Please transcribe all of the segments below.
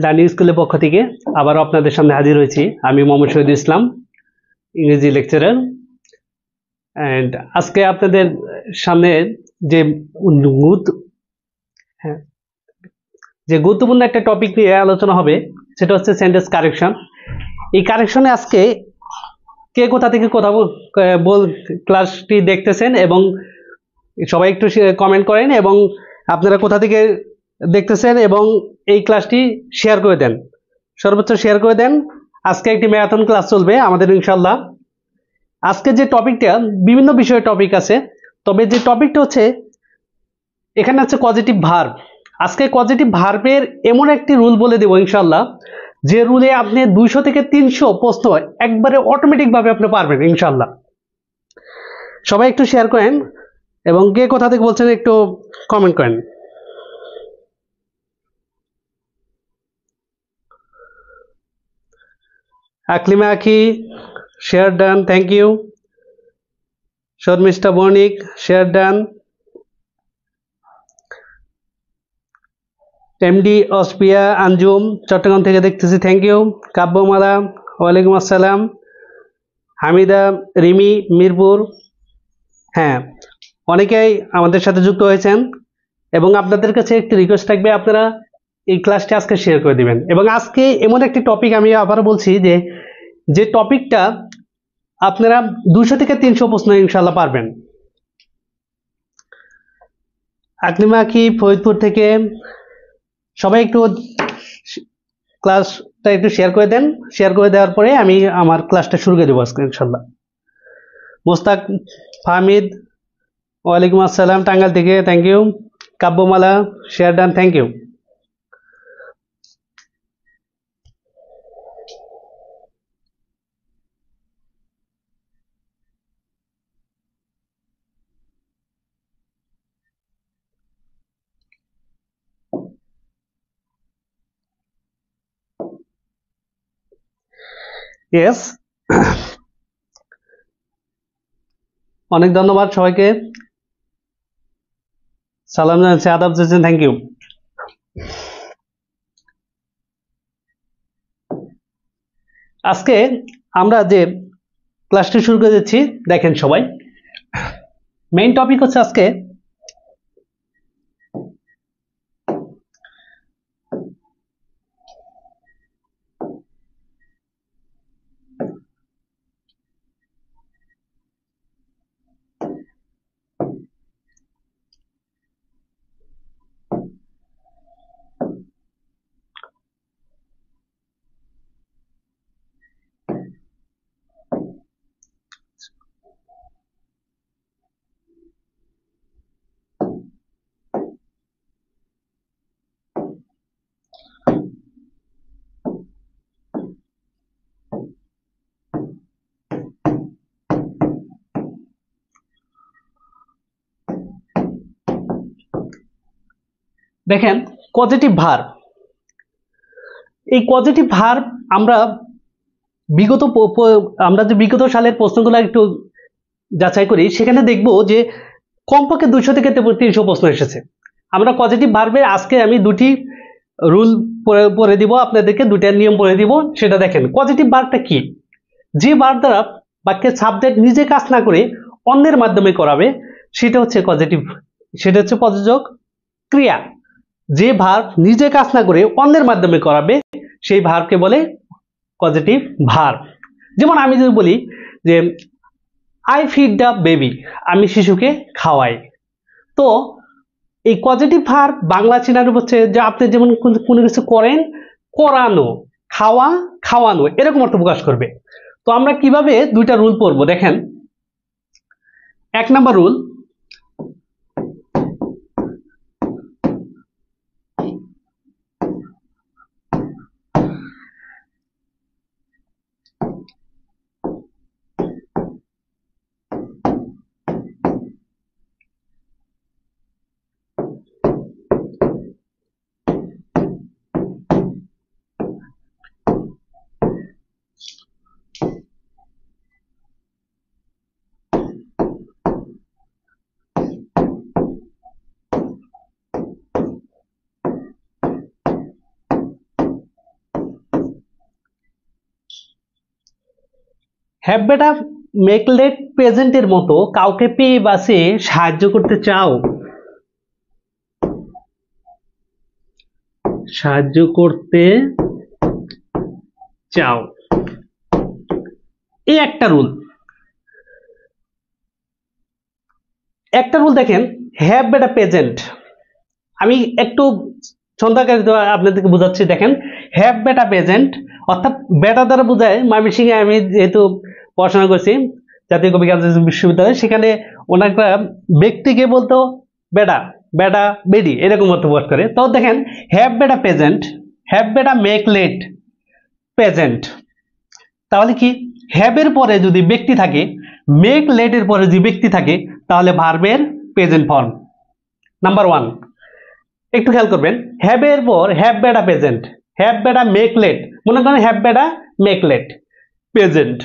Learning স্কুলের পক্ষ থেকে আবারও আপনাদের সামনে হাজির হয়েছি। আমি মোহাম্মদ শহীদুল ইসলাম, ইংরেজি লেকচারার। অ্যান্ড আজকে আপনাদের সামনে যে গুরুত্বপূর্ণ একটা টপিক নিয়ে আলোচনা হবে, সেটা হচ্ছে সেন্টেন্স কারেকশন। এই কারেকশনে আজকে কে কোথা থেকে ক্লাসটি দেখতেছেন এবং সবাই একটু কমেন্ট করেন, এবং আপনারা কোথা থেকে দেখতেছেন এবং এই ক্লাসটি শেয়ার করে দেন, সর্বোচ্চ শেয়ার করে দেন। আজকে একটি ম্যারাথন ক্লাস চলবে আমাদের ইনশাল্লাহ। আজকে যে টপিকটা, বিভিন্ন বিষয়ের টপিক আছে, তবে যে টপিকটা হচ্ছে এখানে হচ্ছে পজিটিভ ভার্ব। আজকে পজিটিভ ভার্বের এমন একটি রুল বলে দেবো ইনশাল্লাহ, যে রুলে আপনি 200 থেকে 300 প্রশ্ন একবারে অটোমেটিক ভাবে আপনি পারবেন ইনশাল্লাহ। সবাই একটু শেয়ার করেন এবং কে কোথা থেকে বলছেন একটু কমেন্ট করেন। Aklima Akhi, share done, thank you. Sharmistha Banik, share done. MD Aspia Anjum, Chittagong থেকে দেখতেছি, থ্যাংক ইউ। কাব্যমালা, ওয়ালাইকুম আসসালাম। হামিদা, রিমি, মিরপুর। হ্যাঁ, অনেকেই আমাদের সাথে যুক্ত হয়েছেন এবং আপনাদের কাছে একটি রিকোয়েস্ট থাকবে, আপনারা এই ক্লাসটি আজকে শেয়ার করে দিবেন। এবং আজকে এমন একটি টপিক, আমি আবার বলছি যে টপিকটা আপনারা 200 থেকে 300 প্রশ্ন ইনশাল্লাহ পারবেন। আকলিমা কি ফরিদপুর থেকে, সবাই একটু ক্লাসটা একটু শেয়ার করে দেন। শেয়ার করে দেওয়ার পরে আমি আমার ক্লাসটা শুরু করে দেবো আজকে ইনশাল্লাহ। মোস্তাক ফাহমিদ, ওয়ালাইকুম আসসালাম, টাঙ্গাইল থেকে, thank you. Kabyamala, share done, thank you. Yes, অনেক ধন্যবাদ সবাইকে, সালাম জানাচ্ছি, আদাব জানাচ্ছেন, থ্যাংক ইউ। আজকে আমরা যে ক্লাসটি শুরু করে দিচ্ছি, দেখেন সবাই, মেইন টপিক হচ্ছে আজকে দেখেন পজিটিভ ভার্ব। এই পজিটিভ ভার্ব আমরা যে বিগত সালের প্রশ্নগুলো একটু যাচাই করি, সেখানে দেখব যে কমপক্ষে 200 থেকে 300 প্রশ্ন এসেছে। আমরা পজিটিভ ভার্বের আজকে আমি দুটি রুল পড়ে দিব আপনাদেরকে, দুইটা নিয়ম পড়ে দিব। সেটা দেখেন, পজিটিভ ভার্বটা কি? যে ভার্ব দ্বারা বাক্যের সাবজেক্ট নিজে কাজ না করে অন্যের মাধ্যমে করাবে সেটা হচ্ছে পজিটিভ, সেটা হচ্ছে প্রযোজক ক্রিয়া। যে ভার্ব নিজে কাজ না করে অন্যের মাধ্যমে করাবে সেই ভার্বকে বলে পজিটিভ ভার্ব। যেমন আমি যদি বলি যে আই ফিড দ্য বেবি, আমি শিশুকে খাওয়াই, তো এই পজিটিভ ভার্ব বাংলা চিনারূপ হচ্ছে যে আপনি যেমন কোনো কিছু করেন, করানো, খাওয়া, খাওয়ানো, এরকম অর্থ প্রকাশ করবে। তো আমরা কিভাবে দুইটা রুল পড়বো দেখেন। 1 নাম্বার রুল, হ্যাভ বেটা মেক লেট প্রেজেন্টের মতো কাউকে পেয়ে বাসে সাহায্য করতে চাও, সাহায্য করতে চাও, এই একটা রুল। একটা রুল দেখেন, হ্যাভ বেটা প্রেজেন্ট, আমি একটু ছন্দাকারে আপনাদেরকে বোঝাচ্ছি। দেখেন, হ্যাভ বেটা প্রেজেন্ট অর্থাৎ বেটা দ্বারা বোঝায়, ময়মনসিংহে আমি যেহেতু পড়াশোনা করছি জাতীয় কবি কাজী বিশ্ববিদ্যালয়ে, সেখানে ওনারা ব্যক্তিকে বলতো বেটা, বেটা, বেডি, এরকম অর্থ প্রকাশ করে। তো দেখেন, হ্যাভ বেটা প্রেজেন্ট, হ্যাভ বেটা মেক লেট প্রেজেন্ট, তাহলে কি হ্যাভ এর পরে যদি ব্যক্তি থাকে, মেক লেট এর পরে যদি ব্যক্তি থাকে, তাহলে ভার্বের প্রেজেন্ট ফর্ম। নাম্বার 1, একটু খেয়াল করবেন, হ্যাভ এর পর হ্যাভ বেটা প্রেজেন্ট, হ্যাভ বেটা মেক লেট, মনে করেন হ্যাভ বেটা মেক লেট প্রেজেন্ট,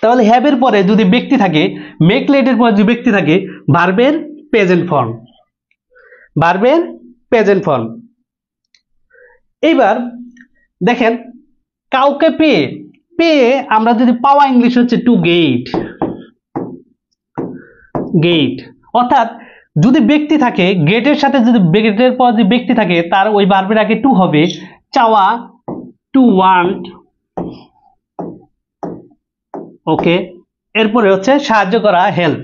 তাহলে হ্যাভ এর পরে যদি ব্যক্তি থাকে, মেক লেট এর পরে যদি ব্যক্তি থাকে, ভার্বের প্রেজেন্ট ফর্ম, ভার্বের প্রেজেন্ট ফর্ম। এইবার দেখেন, কাউকে পেয়ে, পেয়ে আমরা যদি পাওয়া ইংলিশ হচ্ছে টু গেট, গেট, অর্থাৎ যদি ব্যক্তি থাকে, গেটের সাথে যদি গেটের পর যদি ব্যক্তি থাকে, তার ওই ভার্বের আগে টু হবে, চাওয়া, টু ওয়ান্ট, ওকে, এরপরে হচ্ছে সাহায্য করা, হেল্প।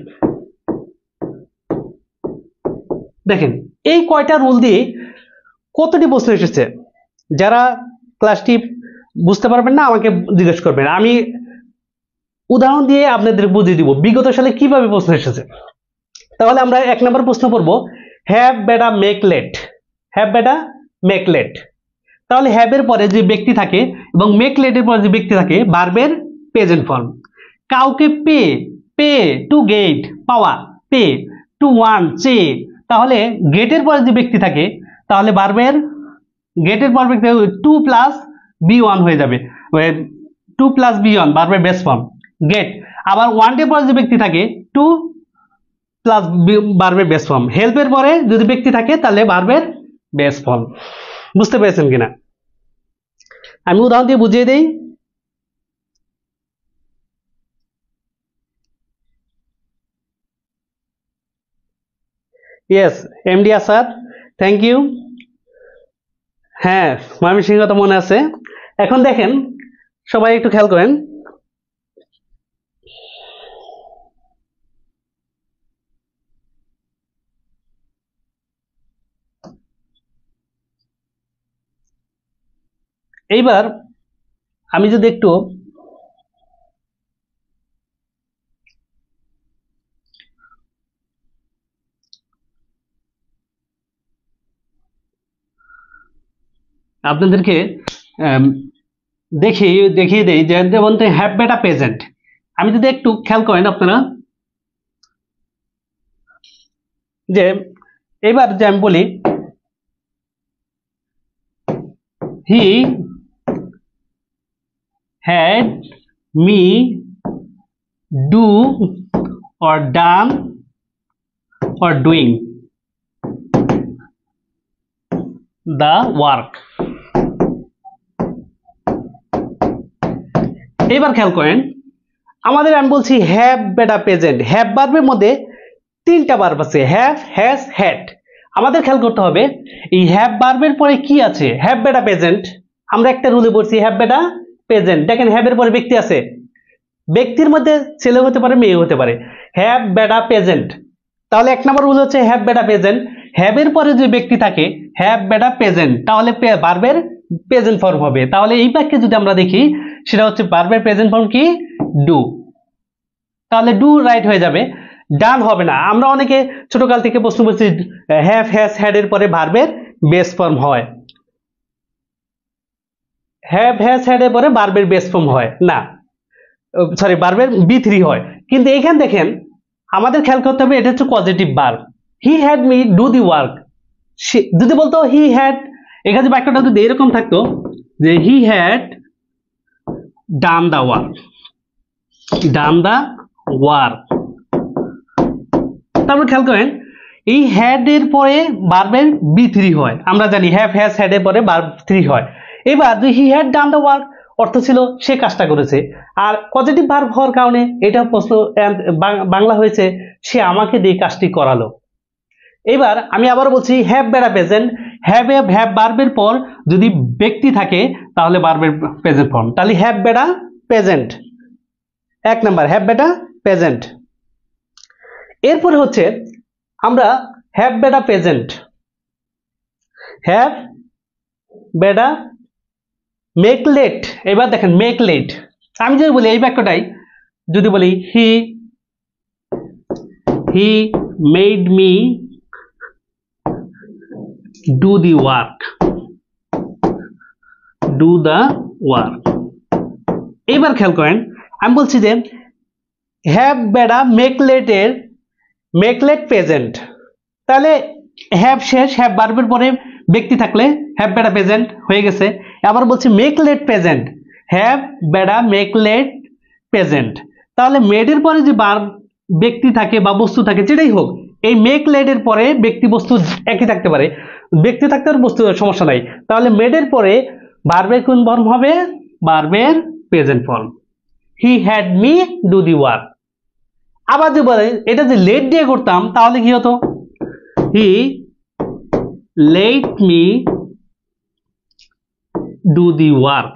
দেখেন, এই কয়টা রুল দিয়ে কতটি প্রশ্ন এসেছে। যারা ক্লাসটি বুঝতে পারবেন না আমাকে জিজ্ঞেস করবেন, আমি উদাহরণ দিয়ে আপনাদের বুঝিয়ে দিব বিগত সালে কিভাবে প্রশ্ন এসেছে। তাহলে আমরা 1 নম্বর প্রশ্ন পড়ব, হ্যাভ বেটা মেক লেট, হ্যাভ বেটা মেক লেট, তাহলে হ্যাভ এর পরে যে ব্যক্তি থাকে এবং মেক লেট এর পরে যে ব্যক্তি থাকে, ভার্বের প্রেজেন্ট ফর্ম। কাউকে পে, পে টু গেট, পাওয়া, পে, টু ওয়ান্ট, চে, তাহলে গেটের পরে যে ব্যক্তি থাকে, তাহলে ভার্বের গেটের পর ব্যক্তি টু প্লাস বি ওয়ান হয়ে যাবে, টু প্লাস বি ওয়ান ভার্বের বেস ফর্ম, গেট। আবার ওয়ান্টের পরে যে ব্যক্তি থাকে, টু প্লাস ভার্বের বেস ফর্ম। হেল্পের পরে যদি ব্যক্তি থাকে, তাহলে ভার্বের বেস ফর্ম। বুঝতে পেরেছেন কিনা? আমি উদাহরণ দিয়ে বুঝিয়ে দেই। Yes, MD Asad, thank you. হ্যাঁ, ময়মনসিংহ তো মনে আছে। এখন দেখেন, সবাই একটু খেয়াল করেন, এইবার আমি যদি একটু আপনাদেরকে দেখিয়ে দেই, যেমন হ্যাভ বেটা প্রেজেন্ট, আমি যদি একটু খেয়াল করেন আপনারা, যে এবার যে আমি বলি he had me do or done or doing, the work. এবার খেয়াল করেন, আমাদের আমি বলছি হ্যাভ বেটা প্রেজেন্ট। হ্যাভ ভার্বের মধ্যে তিনটা ভার্ব আছে, হ্যাভ, হ্যাজ, হ্যাড। আমাদের খেয়াল করতে হবে এই হ্যাভ ভার্বের পরে কি আছে। হ্যাভ বেটা প্রেজেন্ট, আমরা একটা রুলে পড়ছি হ্যাভ বেটা প্রেজেন্ট। দেখেন হ্যাভের পরে ব্যক্তি আছে, ব্যক্তির মধ্যে ছেলে হতে পারে, মেয়ে হতে পারে। হ্যাভ বেটা প্রেজেন্ট, তাহলে এক নম্বর রুল হচ্ছে হ্যাভ বেটা প্রেজেন্ট। হ্যাভের পরে যে ব্যক্তি থাকে হ্যাভ বেটা প্রেজেন্ট, তাহলে ভার্বের প্রেজেন্ট ফর্ম হবে। তাহলে এই বাক্যে যদি আমরা দেখি সেটা হচ্ছে ভার্বের প্রেজেন্ট ফর্ম কি, ডু। তাহলে ডু রাইট হয়ে যাবে, ডান হবে না। আমরা অনেকে ছোটকাল থেকে প্রশ্ন করছি হ্যাভ, হ্যাজ, হ্যাড এর পরে ভার্বের বেস ফর্ম হয়, হ্যাভ, হ্যাজ, হ্যাড এর পরে ভার্বের বেস ফর্ম হয় না, সরি ভার্বের B3 হয়। কিন্তু এখানে দেখেন আমাদের খেয়াল করতে হবে এটা হচ্ছে positive verb. He had me do the work. যদি বলতো হি হ্যাড, এখানে বাক্যটা যদি এরকম থাকতো যে he had done the work, done the work. তারপর খেয়াল করেন এই হ্যাড এর পরে ভার্বের B3 হয়। আমরা জানি হ্যাভ, হ্যাজ, হ্যাড এর পরে ভার্ব 3 হয়। এবার যে he had done the work অর্থ ছিল সে কাজটা করেছে, আর পজিটিভ ভার্ব হওয়ার কারণে এটা প্রশ্ন বাংলা হয়েছে সে আমাকে দিয়ে কাজটি করালো। এবার আমি আবার বলছি হ্যাভ বেটা প্রেজেন্ট। হ্যাভ ভার্বের পর যদি ব্যক্তি থাকে তাহলে ভার্বের প্রেজেন্ট ফর্ম। তাহলে হ্যাভ বেটা প্রেজেন্ট, এক নাম্বার হ্যাভ বেটা প্রেজেন্ট। এরপরে হচ্ছে আমরা হ্যাভ বেটা প্রেজেন্ট, হ্যাভ বেটা মেক লেট। এবার দেখেন মেক লেট, আমি যদি বলি এই বাক্যটাই যদি বলি he made me do the work, do the work. এবার খেয়াল করেন আমি বলছি যে হ্যাভ বেটা মেক লেট এর মেক লেট প্রেজেন্ট। তাহলে হ্যাভ শেষ, হ্যাভ ভার্বের পরে ব্যক্তি থাকলে হ্যাভ বেটা প্রেজেন্ট হয়ে গেছে। আবার বলছি মেক লেট প্রেজেন্ট, হ্যাভ বেটা মেক লেট প্রেজেন্ট। তাহলে মেড এর পরে যে ব্যক্তি থাকে বা বস্তু থাকে যেটাই হোক, এই মেক লেট এর পরে ব্যক্তি বস্তু একই থাকতে পারে, ব্যক্তি থাকতে আর বস্তু সমস্যা নাই। তাহলে মেড এর পরে ভার্বের কোন ফর্ম হবে, ভার্বের present form. He had me do the work. আবার যে বলে এটা যে লেট দিয়ে করতাম তাহলে কি হতো, he let me do the work.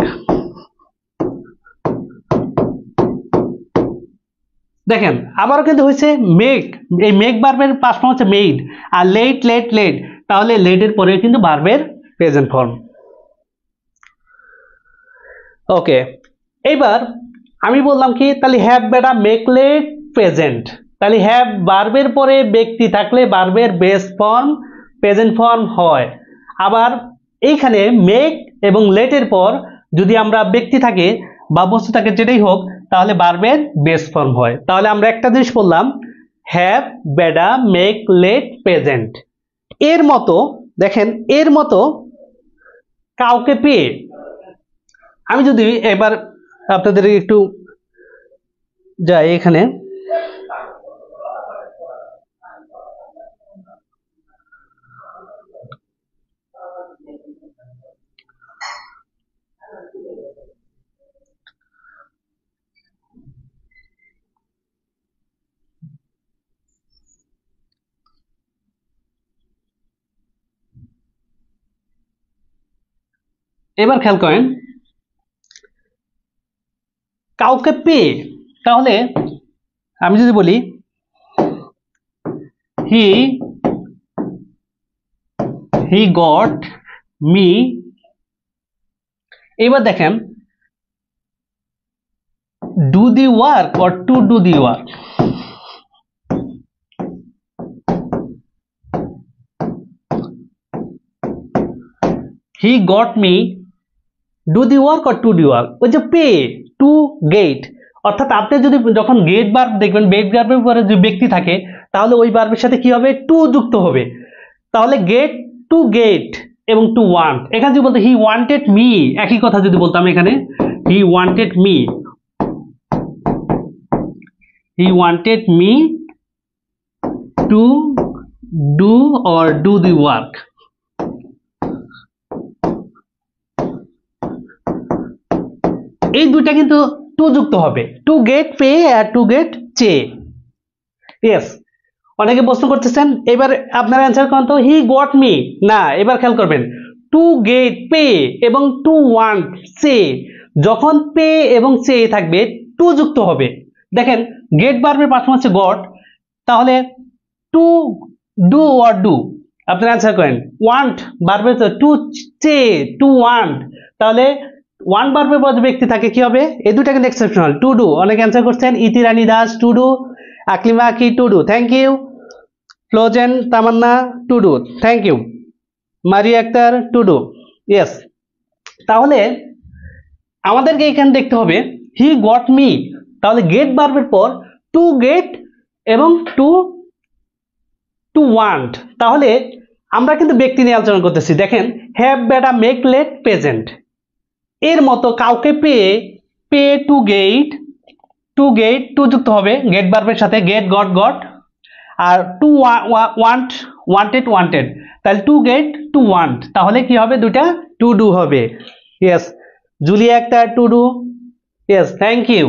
দেখেন আবারও কিন্তু হয়েছে মেক, এই মেক ভার্বের পাস্ট ফর্ম হচ্ছে মেড, আর লেট লেট লেট, তাহলে লেট এর পরে কিন্তু ভার্বের প্রেজেন্ট ফর্ম। ওকে, এবার আমি বললাম কি তাহলে হ্যাভ বেটা মেক লেট প্রেজেন্ট। তাহলে হ্যাভ ভার্বের পরে ব্যক্তি থাকলে ভার্বের বেস ফর্ম প্রেজেন্ট ফর্ম হয়। আবার এইখানে মেক এবং লেটের পর যদি আমরা ব্যক্তি থাকে বা বস্তু থাকে যেটাই হোক তাহলে ভার্বের বেস ফর্ম হয়। তাহলে আমরা একটা জিনিস বললাম হ্যাভ বেটা মেক লেট প্রেজেন্ট। এর মতো দেখেন, এর মতো কাউকে পেয়ে আমি যদি এবার আপনাদের একটু যাই এখানে, এবার খেয়াল করেন কাউকে পেয়ে, তাহলে আমি যদি বলি হি গট মি, এবার দেখেন do the work or to do the work. He got me do the work or to the work, ওই যে পে টু গেট, অর্থাৎ আপনি যদি যখন গেট ভার্ব দেখবেন গেট ভার্বের পরে যে ব্যক্তি থাকে তাহলে ওই ভার্বের সাথে কি হবে, টু যুক্ত হবে। তাহলে গেট টু গেট এবং টু ওয়ান্ট, এখানে যদি বলতো হি ওয়ান্টেড মি, একই কথা যদি বলতাম এখানে he wanted me, he wanted me to do or do the work. এই দুইটা কিন্তু টু যুক্ত হবে, টু গেট পে আর টু গেট চে। ইয়েস, অনেকে প্রশ্ন করতেছেন, এবার আপনারা অ্যান্সার করেন তো, হি গট মি। না, এবার খেয়াল করবেন, টু গেট পে এবং টু ওয়ান্ট সে, যখন পে এবং সে থাকবে টু যুক্ত হবে। দেখেন গেট ভার্বের পাশে হচ্ছে গট, তাহলে টু ডু অর ডু, আপনারা অ্যান্সার করেন। ওয়ান্ট ভার্বের টু চে, টু ওয়ান্ট, তাহলে ওয়ান ভার্বের পর ব্যক্তি থাকে কি হবে, এই দুটা কিন্তু এক্সেপশনাল। টু ডু, অনেকে অ্যান্সার করছেন, Iti Rani Das to do, Aklima Aki to do, thank you. ফ্লোজেন Tamanna to do, thank you. Maria Akter to do, yes. তাহলে আমাদেরকে এখানে দেখতে হবে হি গট মি, তাহলে গেট ভার্বের পর টু গেট এবং টু টু ওয়ান্ট, তাহলে আমরা কিন্তু ব্যক্তি নিয়ে আলোচনা করতেছি। দেখেন হ্যাভ, বেটা, মেক, লেট, প্রেজেন্ট, এর মতো কাউকে পেয়ে, পে to get, to get to যুক্ত হবে গেট ভার্বের সাথে, গেট গট গট, আর টু ওয়ান্ট ওয়ান্টেড ওয়ান্টেড, তাহলে টু গেট টু ওয়ান্ট, তাহলে কি হবে, দুটা টু ডু হবে। ইয়েস, জুলিয়া একটা to do, yes, thank you.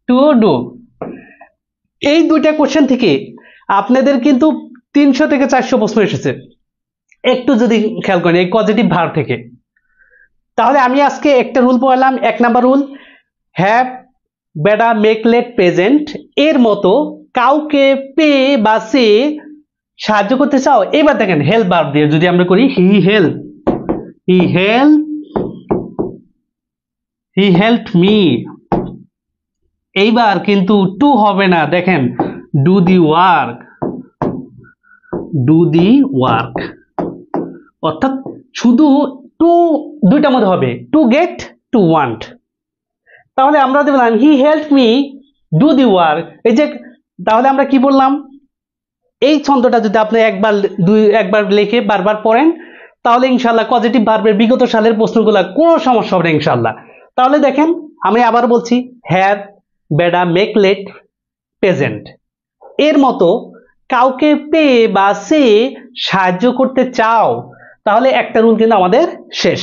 To do, এই দুইটা কোশ্চেন থেকে আপনাদের কিন্তু 300 থেকে 400 প্রশ্ন এসেছে, একটু যদি খেয়াল করেন এই পজিটিভ ভার্ব থেকে। তাহলে আমি আজকে একটা রুল পড়লাম, 1 নাম্বার রুল, হ্যাভ, বেটা, মেক, লেট, প্রেজেন্ট, এর মতো কাউকে পে বা সে সাহায্য করতে চাও, এবার দেখেন হেল্প ভার্ব দিয়ে যদি আমরা করি, he help, he help, he helped me, এইবার কিন্তু টু হবে না, দেখেন do the work, do the work, অর্থাৎ শুধু টু দুইটার মধ্যে হবে, টু গেট টু ওয়ান্ট। তাহলে আমরা দেখলাম he helped me do the work, এই যে, তাহলে আমরা কি বললাম, এই ছন্দটা যদি আপনি একবার লিখে বারবার পড়েন, তাহলে ইনশাল্লাহ পজিটিভ ভার্বের বিগত সালের প্রশ্নগুলো কোনো সমস্যা হবে না ইনশাল্লাহ। তাহলে দেখেন আমি আবার বলছি, হ্যাভ, বেটা, মেক, লেট, প্রেজেন্ট, এর মতো কাউকে পে বা সে সাহায্য করতে চাও, তাহলে একটা রুল কিন্তু আমাদের শেষ।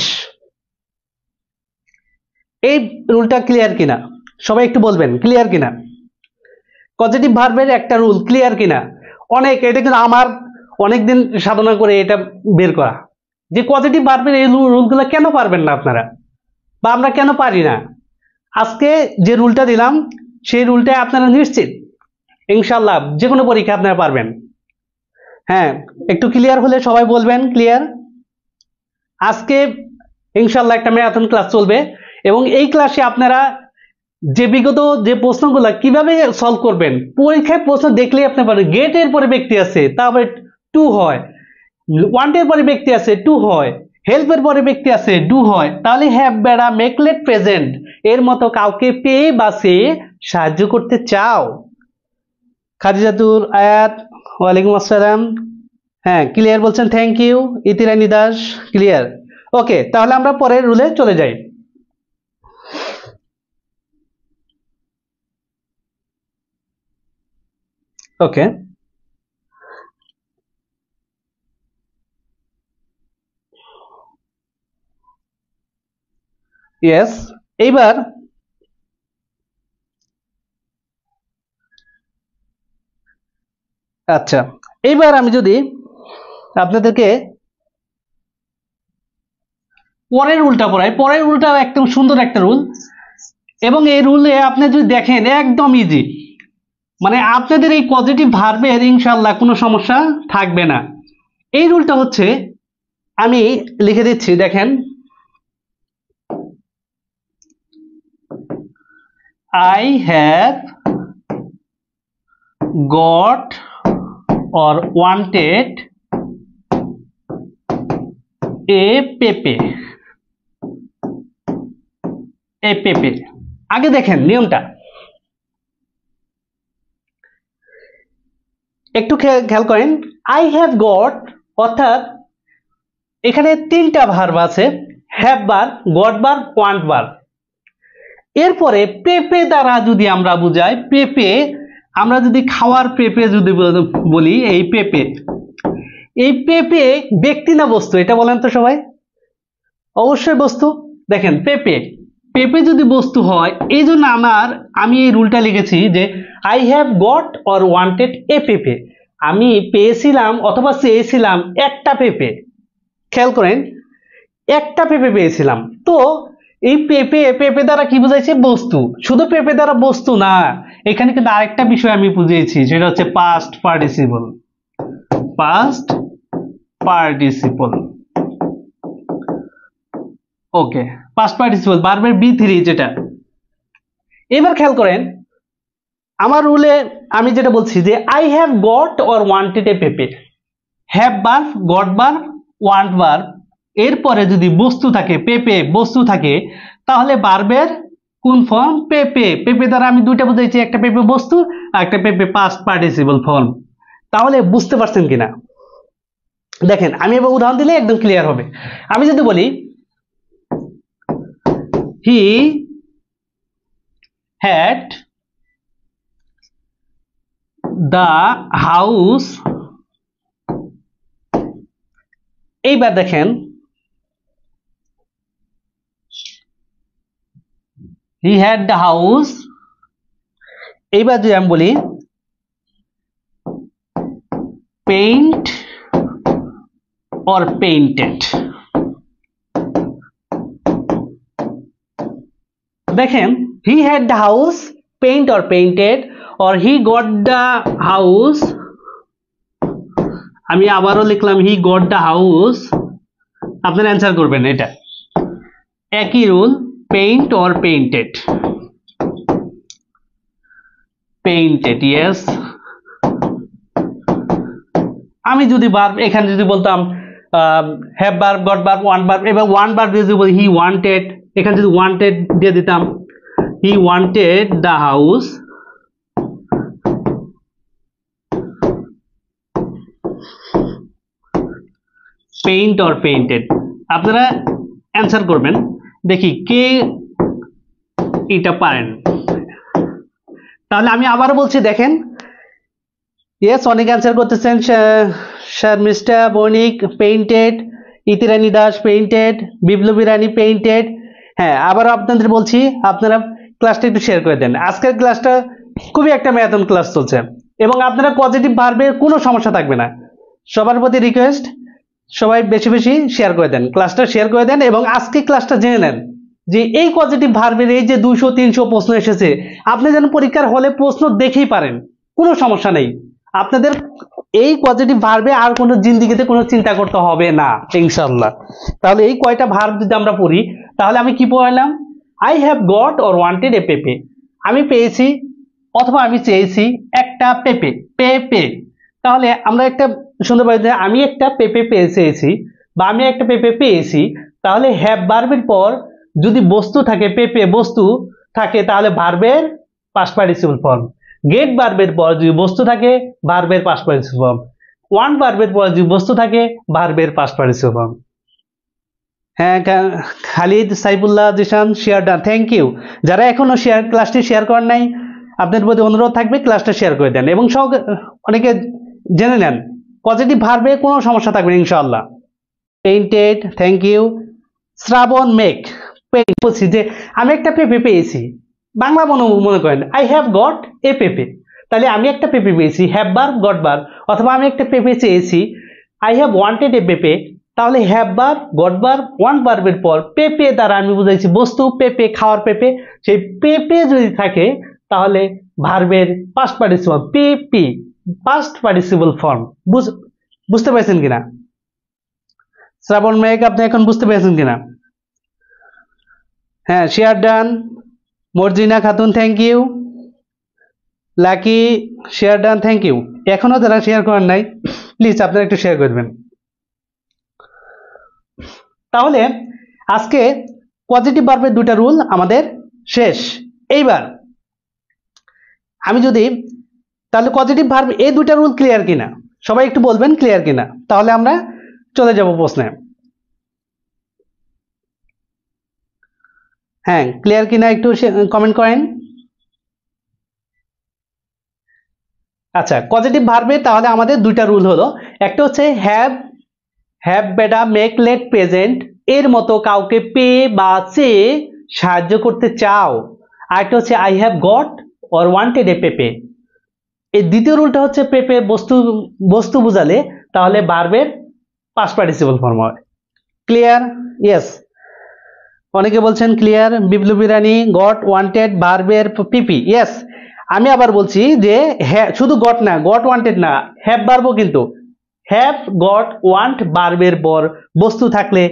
এই রুলটা ক্লিয়ার কিনা সবাই একটু বলবেন, ক্লিয়ার কিনা? পজিটিভ ভার্বের একটা রুল ক্লিয়ার কিনা? অনেক, এটা কিন্তু আমার অনেকদিন সাধনা করে এটা বের করা, যে পজিটিভ ভার্বের এই রুলগুলো কেন পারবেন না আপনারা, বা আমরা কেন পারি না। আজকে যে রুলটা দিলাম সেই রুলটা আপনারা নিশ্চিত ইনশাল্লাহ যে কোনো পরীক্ষা আপনারা পারবেন। হ্যাঁ, একটু ক্লিয়ার হলে সবাই বলবেন ক্লিয়ার। আজকে ইনশাল্লাহ একটা ম্যারাথন ক্লাস চলবে, এবং এই ক্লাসে আপনারা যে বিগত যে প্রশ্নগুলো কিভাবে সলভ করবেন, পরীক্ষায় প্রশ্ন দেখলেই আপনি পারেন, গেটের পরে ব্যক্তি আছে তারপরে টু হয়, ওয়ান্টের পরে ব্যক্তি আছে টু হয়, হেল্পের পরে ব্যক্তি আছে ডু হয়, তাহলে হ্যাভ, বেটা, মেক, লেট, প্রেজেন্ট, এর মতো কাউকে পেয়ে বা সে সাহায্য করতে চাও। খাদিজাতুল আয়াত, ওয়ালাইকুম আসসালাম, হ্যাঁ ক্লিয়ার বলছেন, থ্যাংক ইউ। ইতিরানী দাস, ক্লিয়ার। ওকে, তাহলে আমরা পরের রুলে চলে যাই। ওকে, ইয়েস, এইবার আচ্ছা, এইবার আমি যদি আপনাদেরকে পরের রুলটা পড়াই, পরের রুলটা একদম সুন্দর একটা রুল, এবং এই রুলে আপনি যদি দেখেন একদম ইজি, মানে আপনাদের এই পজিটিভ ভার্বের ইনশাল্লাহ কোনো সমস্যা থাকবে না। এই রুলটা হচ্ছে, আমি লিখে দিচ্ছি, দেখেন, I have got or wanted a pepe, a pepe। আগে দেখেন নিয়মটা একটু খেয়াল করেন, I have got, অর্থাৎ এখানে তিনটা ভার্ব আছে, হ্যাভ বার, গট বার, ওয়ান্ট বার। এরপরে পেপে দ্বারা যদি আমরা বুঝাই, পেপে, আমরা যদি খাওয়ার পেপে যদি বলি, এই পেপে, এই পেপে ব্যক্তি না বস্তু, এটা বলেন তো সবাই? অবশ্যই বস্তু। দেখেন পেপে, পেপে যদি বস্তু হয়, এই জন্য আমি এই রুলটা লিখেছি যে I have got or wanted a পেপে। আমি পেয়েছিলাম অথবা চেয়েছিলাম একটা পেপে। খেয়াল করেন, একটা পেপে পেয়েছিলাম। তো এই পেপে দ্বারা কি বুঝাইছে? বস্তু। শুধু পেপে দ্বারা বস্তু না, এখানে কিন্তু আরেকটা বিষয় আমি বুঝিয়েছি, সেটা হচ্ছে পাস্ট পার্টিসিপল। পাস্ট পার্টিসিপল, ওকে, পাস্ট পার্টিসিপল ভার্বের বি3 যেটা। এবার খেয়াল করেন, আমার রুলে আমি যেটা বলছি যে I have got or wanted a PP. Have verb, got verb, want verb, এরপরে যদি বস্তু থাকে, পেপে বস্তু থাকে, তাহলে ভার্বের কোন ফর্ম? পেপে। পেপে দ্বারা আমি দুইটা বুঝাইছি, একটা পেপে বস্তু আর একটা পেপে পাস্ট পার্টিসিপল ফর্ম। তাহলে বুঝতে পারছেন কিনা দেখেন, আমি এবার উদাহরণ দিলে একদম ক্লিয়ার হবে। আমি যদি বলি হি হ্যাড দ্য হাউস, এইবার দেখেন হি হ্যাড দ্য হাউস, এইবার যদি আমি বলি পেইন্ট অর পেইন্টেড, দেখেন he had the house paint or painted, or he got the house, আমি আবারও লিখলাম হি গট দ্য হাউস। আপনারা অ্যান্সার করবেন, এটা একই rule, paint or painted. Painted, yes. আমি যদি ভার্ব এখানে যদি বলতাম have verb, got verb, want verb, এবার ওয়ান ভার্ব যদি বলি হি ওয়ান্টেড, এখানে যদি ওয়ান্টেড দিয়ে দিতাম he wanted the house, paint or painted. আপনারা অ্যান্সার করবেন, দেখি কে এটা পারেন। তাহলে আমি আবারও বলছি, দেখেন, ইয়েস অনেক অ্যান্সার করতেছেন। শর্মিষ্ঠা বণিক পেইন্টেড, ইতিরানী দাস পেইন্টেড, বিপ্লবী রানী পেইন্টেড। হ্যাঁ, আবারও আপনাদের বলছি, আপনারা ক্লাসটা একটু শেয়ার করে দেন। আজকের ক্লাসটা খুবই একটা ম্যারাথন ক্লাস চলছে এবং আপনারা পজিটিভ ভার্বে কোনো সমস্যা থাকবে না। সবার প্রতি রিকোয়েস্ট, সবাই বেশি বেশি শেয়ার করে দেন, ক্লাসটা শেয়ার করে দেন এবং আজকে ক্লাসটা জেনে নেন যে এই পজিটিভ ভার্বের এই যে 200-300 প্রশ্ন এসেছে, আপনি যেন পরীক্ষার হলে প্রশ্ন দেখেই পারেন, কোনো সমস্যা নেই। আপনাদের এই পজিটিভ ভার্বে আর কোনো জিন্দিগিতে কোনো চিন্তা করতে হবে না ইনশাআল্লাহ। তাহলে এই কয়টা ভার্ব যদি আমরা পড়ি, তাহলে আমি কি পড়লাম? I have got or wanted a পেপে, আমি পেয়েছি অথবা আমি চেয়েছি একটা পেপে। পেপে, তাহলে আমরা একটা শুনতে পাই যে আমি একটা পেপে চেয়েছি বা আমি একটা পেপে পেয়েছি। তাহলে হ্যাভ ভার্বের পর যদি বস্তু থাকে, পেপে বস্তু থাকে, তাহলে ভার্বের পাস্ট পার্টিসিপল ফর্ম। গেট ভার্বের পর যদি বস্তু থাকে, ভার্বের পাস্ট পার্টিসিপল ফর্ম। ওয়ান্ট ভার্বের পর যদি বস্তু থাকে, ভার্বের পাস্ট পার্টিসিপল ফর্ম। হ্যাঁ, Khalid, Saifullah, Zeeshan, share done, thank you. যারা এখনো ক্লাসটি শেয়ার করেন নাই, আপনাদের প্রতি অনুরোধ থাকবে ক্লাসটা শেয়ার করে দেন এবং অনেকে জেনে নেন, পজিটিভ ভার্বে কোনো সমস্যা থাকবে না ইনশাআল্লাহ। Painted, thank you. শ্রাবণ মেক, বলছি যে আমি একটা পেপে পেয়েছি, বাংলা মনে করেন আই হ্যাভ গট এ পেপে, তাহলে আমি একটা পেপে পেয়েছি, হ্যাভ ভার্ব, গট ভার্ব, অথবা আমি একটা পেপে চেয়েছি, আই হ্যাভ ওয়ান্টেড এ পেপে, তাহলে have verb, got verb, want ভার্বের পর পেপে দ্বারা আমি বুঝাইছি বস্তু, পেপে খাওয়ার পেপে, সেই পেপে যদি থাকে তাহলে ভার্বের পাস্ট পার্টিসিপল, পেপে পাস্ট পার্টিসিপল ফর্ম। বুঝতে পেরেছেন কিনা শ্রাবণ মেঘ, আপনি এখন বুঝতে পেরেছেন কিনা? হ্যাঁ, share done. Morjina Khatun, thank you. Lucky, share done, thank you. এখনো যারা শেয়ার করেন নাই, প্লিজ আপনারা একটু শেয়ার করবেন। তাহলে আজকে পজিটিভ ভার্বের দুটা রুল আমাদের শেষ। এইবার আমি যদি, তাহলে পজিটিভ ভার্ব এই দুটা রুল ক্লিয়ার কিনা সবাই একটু বলবেন, ক্লিয়ার কিনা, তাহলে আমরা চলে যাব প্রশ্নে। হ্যাঁ, ক্লিয়ার কিনা একটু কমেন্ট করেন। আচ্ছা, পজিটিভ ভার্বে তাহলে আমাদের দুইটা রুল হলো, একটা হচ্ছে হ্যাভ বেটা মেক লেট প্রেজেন্ট এর মতো কাউকে পেয়ে বা চেয়ে সাহায্য করতে চাও, আরেকটা হচ্ছে I have got or wanted a পেপে। এই দ্বিতীয় রুলটা হচ্ছে পেপে বস্তু বস্তু বোঝালে তাহলে ভার্বের পাস্ট পার্টিসিপল ফর্ম হয়। ক্লিয়ার? ইয়েস, অনেকে বলছেন ক্লিয়ার। বিপ্লবী রানী গট ওয়ান্টেড ভার্বের পিপি। ইয়েস, আমি আবার বলছি যে শুধু গট না, গট ওয়ান্টেড না, হ্যাভ ভার্বও কিন্তু। হ্যাভ গট ওয়ান্ট ভার্বের পর বস্তু থাকলে,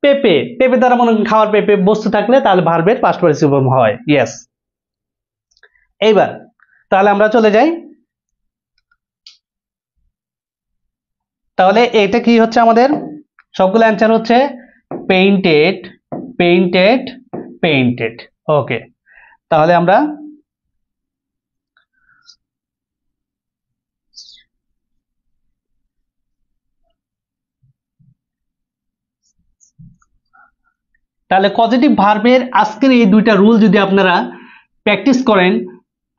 পেপে পেপে দ্বারা মনে খাওয়ার পেপে বস্তু থাকলে তাহলে ভার্বের পাস্ট পার্টিসিপল ফর্ম হয়। ইয়েস, এইবার তাহলে আমরা চলে যাই। তাহলে এটা কি হচ্ছে আমাদের সবগুলো অ্যান্সার হচ্ছে পেইন্টেড পেইন্টেড পেইন্টেড। ওকে, তাহলে আমরা তাহলে পজিটিভ ভার্বের আজকের এই দুইটা রুল যদি আপনারা প্র্যাকটিস করেন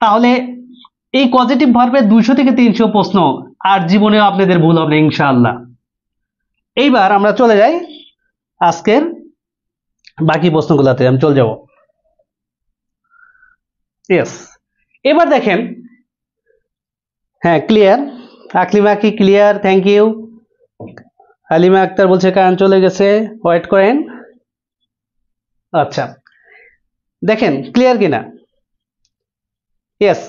তাহলে এই পজিটিভ ভার্বের 200 থেকে 300 প্রশ্ন আর জীবনেও আপনাদের ভুল হবে ইনশাআল্লাহ। এইবার আমরা চলে যাই আজকের বাকি প্রশ্নগুলোতে, আমি চলে যাব। ইয়েস, এবার দেখেন, হ্যাঁ ক্লিয়ার, আকলিমা কি clear? Thank you. Halima Akter বলছে কারেন্ট চলে গেছে, ওয়েট করেন। আচ্ছা, দেখেন ক্লিয়ার কিনা? ইয়েস,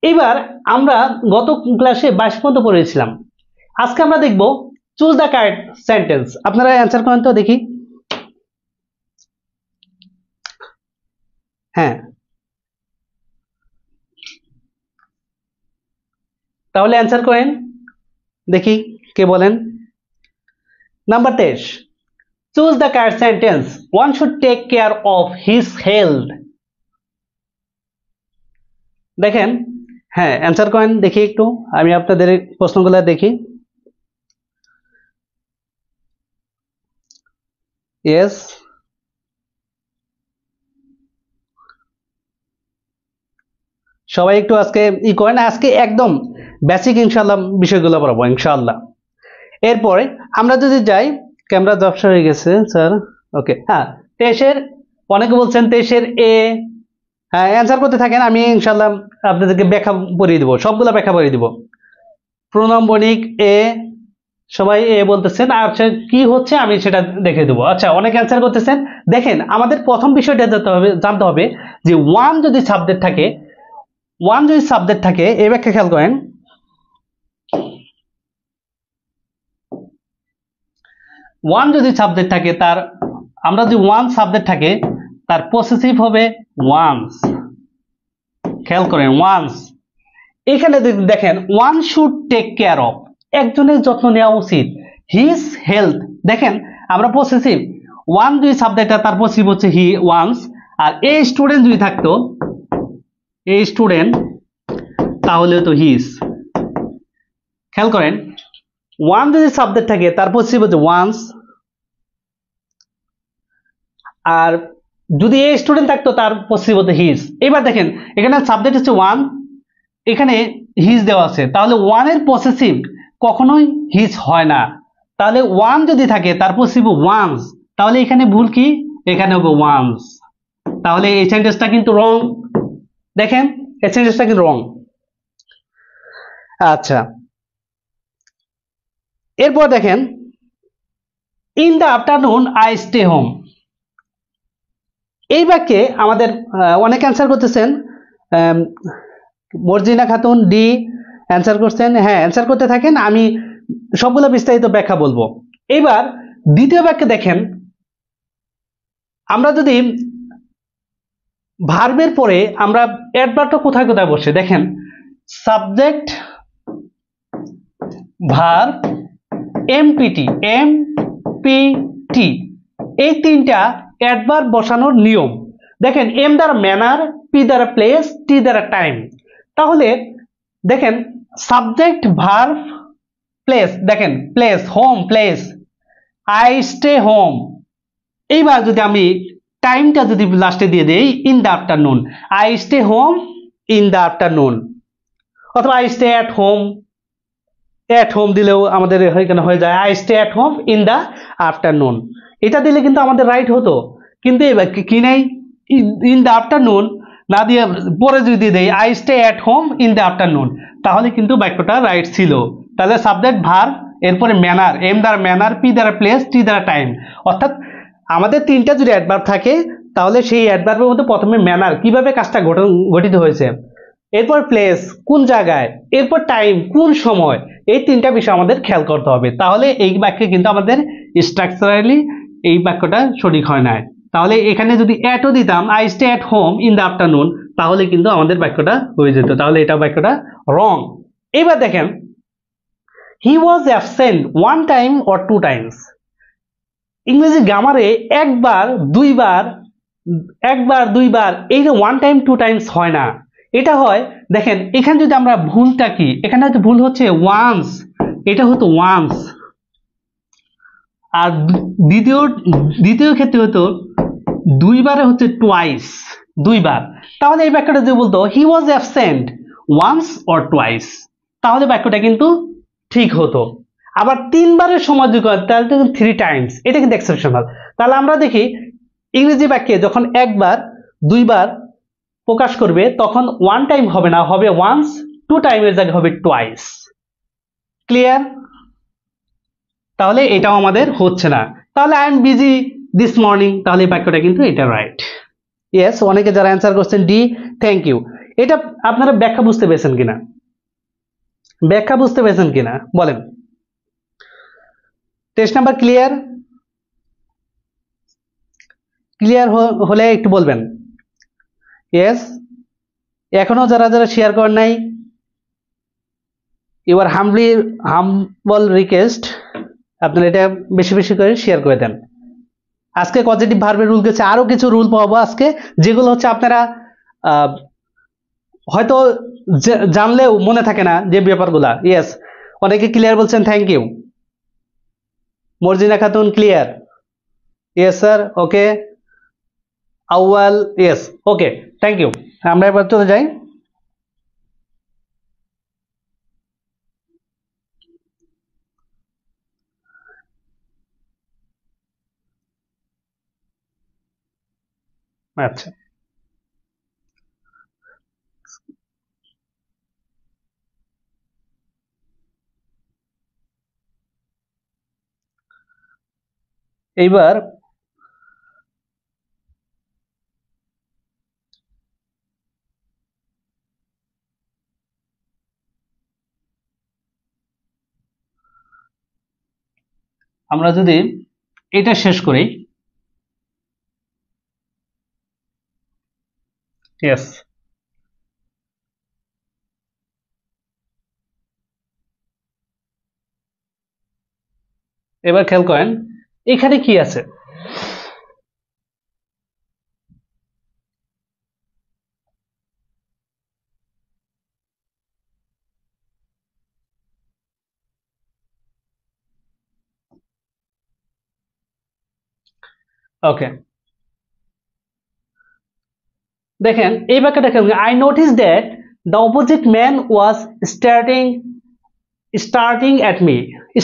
এবার আমরা গত ক্লাসে 22 পর্যন্ত পড়েছিলাম, আজকে আমরা দেখব চুজ দ্য কারেক্ট সেন্টেন্স। আপনারা অ্যান্সার করেন তো দেখি। হ্যাঁ, তাহলে অ্যান্সার করেন দেখি কে বলেন। Number 23, choose the correct sentence, one should take care of his health. দেখেন, হ্যাঁ অ্যান্সার করেন দেখি একটু, আমি আপনাদের প্রশ্নগুলো দেখি। ইয়েস, সবাই একটু আজকে ই করেন, আজকে একদম বেসিক ইনশাআল্লাহ বিষয়গুলো পড়াবো ইনশাআল্লাহ। এরপরে আমরা যদি যাই, ক্যামেরা ঝাপসা হয়ে গেছে স্যার। ওকে, হ্যাঁ 23-এর অনেকে বলছেন 23-এর এ, হ্যাঁ অ্যান্সার করতে থাকেন, আমি ইনশাআল্লাহ আপনাদেরকে ব্যাখ্যা পড়িয়ে দিব, সবগুলো ব্যাখ্যা পড়িয়ে দিব। প্রণাম বণিক এ, সবাই এ বলতেছেন, আচ্ছা কি হচ্ছে আমি সেটা দেখে দেবো। আচ্ছা, অনেকে অ্যান্সার করতেছেন। দেখেন আমাদের প্রথম বিষয়টা জানতে হবে যে ওয়ান যদি সাবজেক্ট থাকে, ওয়ান যদি সাবজেক্ট থাকে, এই ব্যাখ্যা খেয়াল করেন। ওয়ান যদি সাবজেক্ট থাকে, তার আমরা যদি ওয়ান সাবজেক্ট থাকে তার পসেসিভ হবে ওয়ান্স। খেয়াল করেন ওয়ান্স। এখানে দেখেন one should take care of, একজনের যত্ন নেওয়া উচিত, হিজ হেলথ। দেখেন আমরা পসেসিভ, ওয়ান যদি সাবজেক্ট তার পসেসিভ হচ্ছে he once, R a student যদি থাকতো, এ স্টুডেন্ট, তাহলে তো হিজ। খেয়াল করেন ওয়ান যদি সাবজেক্ট থাকে তার পসেসিভ হচ্ছে ওয়ান্স, আর যদি এ স্টুডেন্ট থাকতো তার পসেসিভ হচ্ছে হিজ। এবার দেখেন এখানে সাবজেক্ট হচ্ছে ওয়ান, এখানে হিজ দেওয়া আছে, তাহলে ওয়ানের পসেসিভ কখনোই হিজ হয় না। তাহলে ওয়ান যদি থাকে তার পসেসিভ ওয়ান্স, তাহলে এখানে ভুল কি? এখানে হবে ওয়ান্স। তাহলে এই সেন্টেন্সটা কিন্তু রং। দেখেন এই সেন্টেন্সটা কিন্তু রং। আচ্ছা, এরপর দেখেন in the afternoon I stay home. এই বাক্যে আমাদের অনেক অ্যান্সার করতেছেন। মর্জিনা খাতুন ডি অ্যান্সার করছেন, হ্যাঁ অ্যান্সার করতে থাকেন, আমি সবগুলো বিস্তারিত ব্যাখ্যা বলবো। এবার দ্বিতীয় বাক্যে দেখেন, আমরা যদি ভার্বের পরে আমরা অ্যাডভার্বটা কোথায় কোথায় বসে, দেখেন সাবজেক্ট, ভার্ব, এমপিটি, এমপিটি, এই তিনটা অ্যাডভার্ব বসানোর নিয়ম। দেখেন এম দ্বারা ম্যানার, পি দ্বারা প্লেস, টি দ্বারা টাইম। তাহলে দেখেন সাবজেক্ট, ভার্ব, প্লেস, দেখেন place, home, place, I stay home. এইবার যদি আমি টাইমটা যদি লাস্টে দিয়ে দেই in the afternoon, I stay home in the afternoon, অথবা I stay at home, at home দিলেও আমাদের এখানে হয়ে যায় I stay at home in the afternoon. এটা দিলে কিন্তু আমাদের রাইট হতো, কিন্তু এবার কি নেই, ইন দ্য আফটারনুন না দিয়ে পরে যদি দেই I stay at home in the afternoon, তাহলে কিন্তু বাক্যটা রাইট ছিল। তাহলে সাবজেক্ট ভার্ব, এরপরে ম্যানার, এম দ্বারা ম্যানার, পি দ্বারা প্লেস, টি দ্বারা টাইম। অর্থাৎ আমাদের তিনটা যদি অ্যাডভার্ব থাকে তাহলে সেই অ্যাডভার্বের মধ্যে প্রথমে ম্যানার, কিভাবে কাজটা গঠিত হয়েছে, এরপর প্লেস কোন জায়গায়, এরপর টাইম কোন সময়, এই তিনটা বিষয় আমাদের খেয়াল করতে হবে। তাহলে এই বাক্যে কিন্তু আমাদের স্ট্রাকচারালি এই বাক্যটা সঠিক হয় না। তাহলে এখানে যদি অ্যাটও দিতাম I stay at home in the afternoon, তাহলে কিন্তু আমাদের বাক্যটা হয়ে যেত। তাহলে এটা বাক্যটা রং। এবার দেখেন he was absent one time or two times. ইংরেজি গ্রামারে একবার দুইবার এই যে ওয়ান টাইম টু টাইমস হয় না, এটা হয় দেখেন এখানে যদি আমরা ভুলটা কি, এখানে হয়তো ভুল হচ্ছে ওয়ান্স, এটা হতো ওয়ান্স, আর দ্বিতীয় ক্ষেত্রে হতো দুইবারে হচ্ছে টুয়াইস, দুইবার। তাহলে এই বাক্যটা যদি বলতো he was absent once or twice, তাহলে বাক্যটা কিন্তু ঠিক হতো। আবার তিনবারের সময় যদি করে তাহলে কিন্তু থ্রি টাইমস, এটা কিন্তু এক্সেপশনাল। তাহলে আমরা দেখি ইংরেজি বাক্যে যখন একবার দুইবার প্রকাশ করবে তখন ওয়ান টাইম হবে না, হবে ওয়ান্স, টু টাইমের জায়গায় হবে টুয়াইস। ক্লিয়ার? তাহলে এটাও আমাদের হচ্ছে না। তাহলে I am busy this morning, তাহলে এই বাক্যটা কিন্তু এটা রাইট। ইয়েস, অনেকে যারা অ্যান্সার করছেন ডি, থ্যাংক ইউ। এটা আপনারা ব্যাখ্যা বুঝতে পেরেছেন কিনা, ব্যাখ্যা বুঝতে পেরেছেন কিনা বলেন। Test number clear? ক্লিয়ার হলে একটু বলবেন ইয়েস। এখনো যারা যারা শেয়ার করেন নাই, ইউর হাম্বল রিকোয়েস্ট আপনারা এটা বেশি বেশি করে শেয়ার করে দেন। আজকে পজিটিভ ভার্বের রুল গেছে, আরো কিছু রুল পাবো আজকে, যেগুলো হচ্ছে আপনারা হয়তো জানলেও মনে থাকে না যে ব্যাপারগুলা। ইয়েস, অনেকে ক্লিয়ার বলছেন, thank you. Morjina Khatun clear? Yes sir, okay. Awal, yes, okay, thank you. আমরা এবার চলে যাই। আচ্ছা, এইবার আমরা যদি এটা শেষ করি, ইয়েস, এবার খেয়াল করেন এখানে কি আছে। ওকে, দেখেন এই বাক্যটা খেয়াল করেন, I notice that the opposite man was starting at me.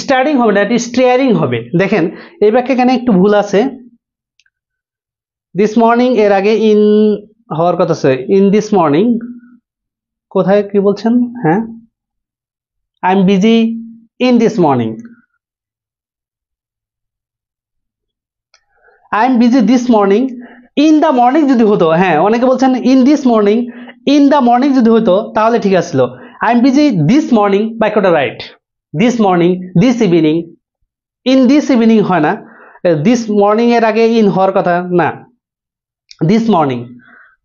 Starting হবে না, স্টেয়ারিং হবে। দেখেন এই বাক্যে এখানে একটু ভুল আছে, দিস মর্নিং এর আগে ইন হওয়ার কথা আছে, ইন দিস মর্নিং কোথায় কি বলছেন? হ্যাঁ, I am busy in this morning, I am busy this morning. In the morning যদি হতো, হ্যাঁ অনেকে বলছেন in this morning, in the morning যদি হতো তাহলে ঠিক আসলো। I am busy this morning বাক্যটা right. This morning, this evening, in this evening হয় না, দিস মর্নিং এর আগে ইন হওয়ার কথা না, দিস মর্নিং।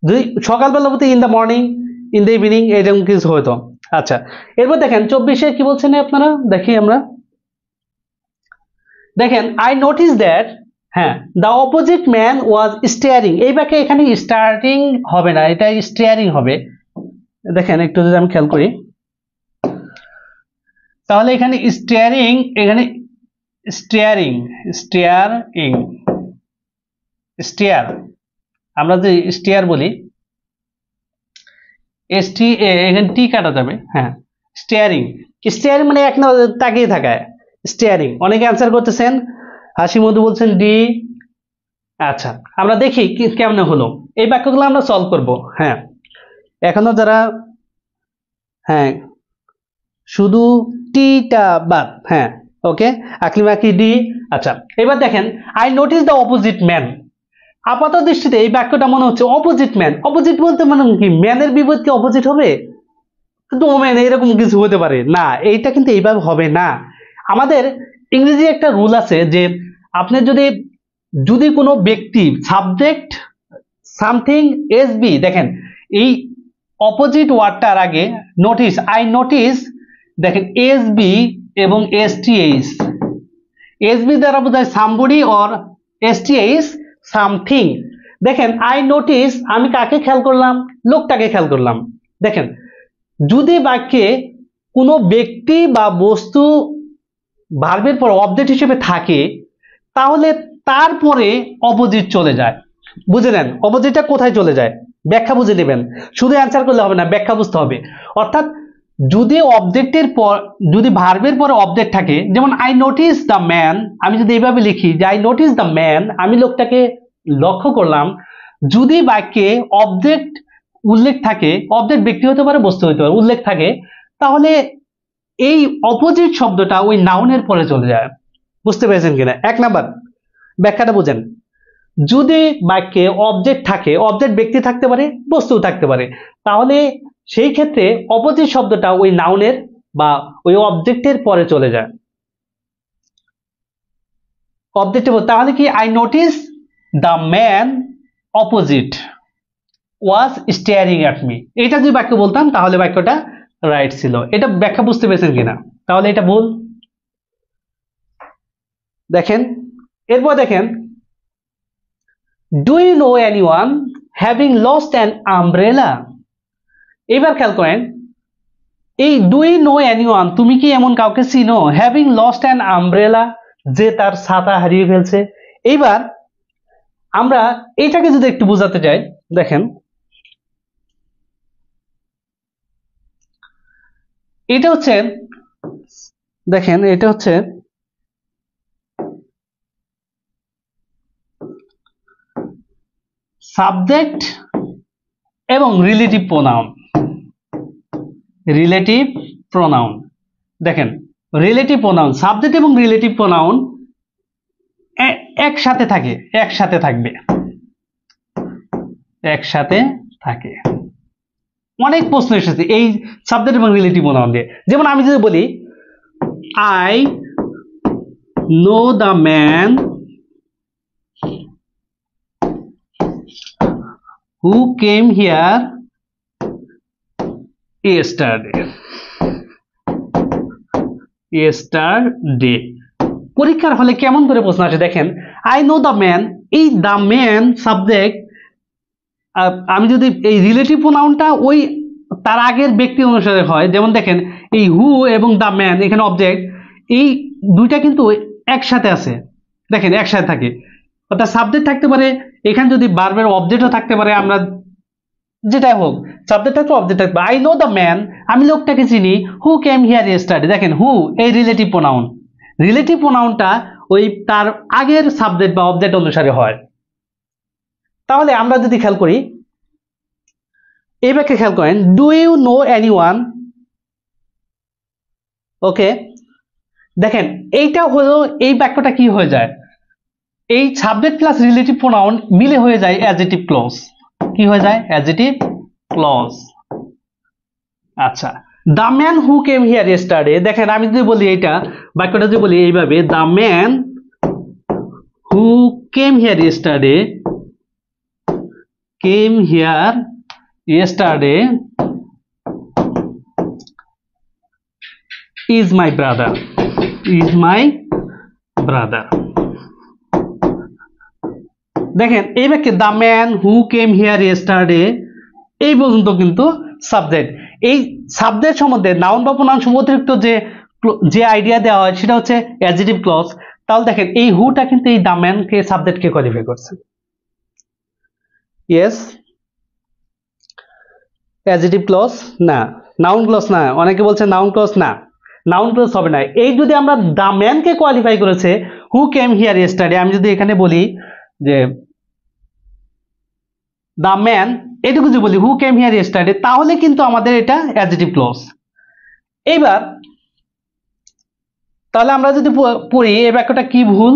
যদি সকালবেলা বলতে in the morning, in the evening, এরকম কিছু হতো। আচ্ছা, এরপর দেখেন 24-এ কি বলছেন আপনারা, দেখি আমরা। দেখেন আই নোটিস দ্যাট, হ্যাঁ, the opposite man was staring, এই বাক্যে এখানে স্টার্টিং হবে না, এটা স্টেয়ারিং হবে। দেখেন একটু যদি আমি খেয়াল করি তাহলে এখানে স্টেয়ারিং, এখানে স্টেয়ারিং, স্টেয়ারিং, স্টেয়ার, আমরা যে স্টেয়ার বলি, এসটি এখানে টি কাটা যাবে, হ্যাঁ, স্টেয়ারিং। স্টেয়ারিং মানে এক না তাকিয়ে থাকায় স্টেয়ারিং। অনেকে অ্যান্সার করতেছেন, হাসি মধু বলছেন ডি। আচ্ছা, আমরা দেখি কেমন হলো। এই বাক্যগুলো আমরা সলভ করব। হ্যাঁ, এখনো যারা, হ্যাঁ শুধু টিটা বাদ, হ্যাঁ ওকে, আকলিমা কি ডি। আচ্ছা, এবার দেখেন I notice the opposite man. আপাত দৃষ্টিতে এই বাক্যটা মনে হচ্ছে অপোজিট ম্যান। অপোজিট বলতে মানে কি, ম্যানের বিপরীত কি অপোজিট হবে? কিন্তু ওম্যান এরকম কিছু হতে পারে না, এইটা কিন্তু এইভাবে হবে না। আমাদের ইংরেজি একটা রুল আছে যে আপনি যদি কোনো ব্যক্তি সাবজেক্ট সামথিং এস বি, দেখেন এই অপোজিট ওয়ার্ডটার আগে নোটিস, আই নোটিস, দেখেন এস বি এবং S T H. S B দ্বারা বোঝায় somebody or S T H something. দেখেন আই নোটিস, আমি কাকে খেয়াল করলাম? লোকটাকে খেয়াল করলাম। দেখেন যদি বাক্যে কোনো ব্যক্তি বা বস্তু ভার্বের পর অবজেক্ট হিসেবে থাকে, তাহলে তারপরে অপোজিট চলে যায়। বুঝে নেন অপোজিটটা কোথায় চলে যায়, ব্যাখ্যা বুঝে নেবেন। শুধু অ্যান্সার করলে হবে না, ব্যাখ্যা বুঝতে হবে। অর্থাৎ যদি অবজেক্টের পর, যদি ভার্বের পরে অবজেক্ট থাকে, যেমন আই নোটিস দ্য ম্যান, আমি যদি এইভাবে লিখি যে আই নোটিস দ্য ম্যান, আমি লোকটাকে লক্ষ্য করলাম, যদি বাক্যে অবজেক্ট উল্লেখ থাকে, অবজেক্ট ব্যক্তি হতে পারে, বস্তু হতে পারে, উল্লেখ থাকে, তাহলে এই অপোজিট শব্দটা ওই নাউনের পরে চলে যায়। বুঝতে পেরেছেন কিনা? এক নাম্বার ব্যাখ্যাটা বুঝেন। যদি বাক্যে অবজেক্ট থাকে, অবজেক্ট ব্যক্তি থাকতে পারে, বস্তু থাকতে পারে, তাহলে সেই ক্ষেত্রে অপোজিট শব্দটা ওই নাউনের বা ওই অবজেক্টের পরে চলে যায়। অবজেক্টে, তাহলে কি I notice the man opposite was staring at me, এটা যদি বাক্য বলতাম তাহলে বাক্যটা রাইট ছিল। এটা ব্যাখ্যা বুঝতে পেরেছেন কিনা? তাহলে এটা ভুল। দেখেন এরপর দেখেন, do you know anyone having lost an umbrella. এবার খেয়াল করেন, এই ডু ইউ নো এনিওয়ান, তুমি কি এমন কাউকে চিনো, হ্যাভিং লস্ট অ্যান আমব্রেলা, যে তার ছাতা হারিয়ে ফেলছে। এইবার আমরা এটাকে যদি একটু বোঝাতে চাই, দেখেন এটা হচ্ছে, দেখেন এটা হচ্ছে সাবজেক্ট এবং রিলেটিভ প্রোনাউন। রিলেটিভ প্রোনাউন, দেখেন রিলেটিভ প্রোনাউন, সাবজেক্ট এবং রিলেটিভ প্রোনাউন একসাথে থাকে, একসাথে থাকবে, একসাথে থাকে। অনেক প্রশ্ন এসেছে এই সাবজেক্ট এবং রিলেটিভ প্রোনাউন দিয়ে। যেমন আমি যদি বলি I know the man who came here yesterday। পরীক্ষার হলে কেমন করে প্রশ্ন আসে দেখেন, আই নো দ্য ম্যান, এই দ্য ম্যান সাবজেক্ট, আমি যদি এই রিলেটিভ প্রোনাউনটা ওই তার আগের ব্যক্তি অনুসারে হয়, যেমন দেখেন এই হু এবং দ্য ম্যান এখানে অবজেক্ট, এই দুইটা কিন্তু একসাথে আছে, দেখেন একসাথে থাকে। অর্থাৎ সাবজেক্ট থাকতে পারে, এখানে যদি ভার্বের অবজেক্টও থাকতে পারে, আমরা যেটাই হোক সাবজেক্ট থাকবে অবজেক্ট থাকবে। আই নো দ্য ম্যান, আমি লোকটাকে চিনি, হু কেম হিয়ার ইয়েস্টারডে, দেখেন হু এই রিলেটিভ প্রোনাউন, রিলেটিভ প্রোনাউনটা ওই তার আগের সাবজেক্ট বা অবজেক্ট অনুসারে হয়। তাহলে আমরা যদি খেয়াল করি, এই বাক্যে খেয়াল করেন, ডু ইউ নো এনিওয়ান, ওকে, দেখেন এইটা হলো, এই বাক্যটা কি হয়ে যায়, এই সাবজেক্ট প্লাস রিলেটিভ প্রোনাউন মিলে হয়ে যায় অ্যাডজেক্টিভ ক্লজ। কি হয়ে যায়? Adjective clause. আচ্ছা, the man who came here yesterday, দেখেন আমি যদি বলি এইটা বাক্যটা যদি বলি এইভাবে, the man who came here yesterday, came here yesterday is my brother, is my brother। দেখেন এই বাক্যে the man who came here yesterday এই পর্যন্ত কিন্তু সাবজেক্ট। এই সাবজেক্ট সম্বন্ধে নাউন বা প্রোনাউন অতিরিক্ত যে আইডিয়া দেওয়া হয় সেটা হচ্ছে অ্যাডজেক্টিভ ক্লজ। তাহলে দেখেন এই হুটা কিন্তু এই দ্য ম্যানকে সাবজেক্টকে কোয়ালিফাই করছে। ইয়েস, অ্যাডজেক্টিভ ক্লজ না, নাউন ক্লজ না। অনেকে বলছে নাউন ক্লজ না, নাউন ক্লজ হবে না। এই যদি আমরা দ্য ম্যানকে কোয়ালিফাই করেছে হু কেম হিয়ার ইয়েস্টারডে, আমি যদি এখানে বলি যে দ্য ম্যান, এটুকু যদি বলি হু কেম হিয়ার ইয়েস্টারডে, তাহলে কিন্তু আমাদের এটা অ্যাডজেক্টিভ ক্লজ। এইবার তাহলে আমরা যদি পড়ি এই বাক্যটা কি ভুল,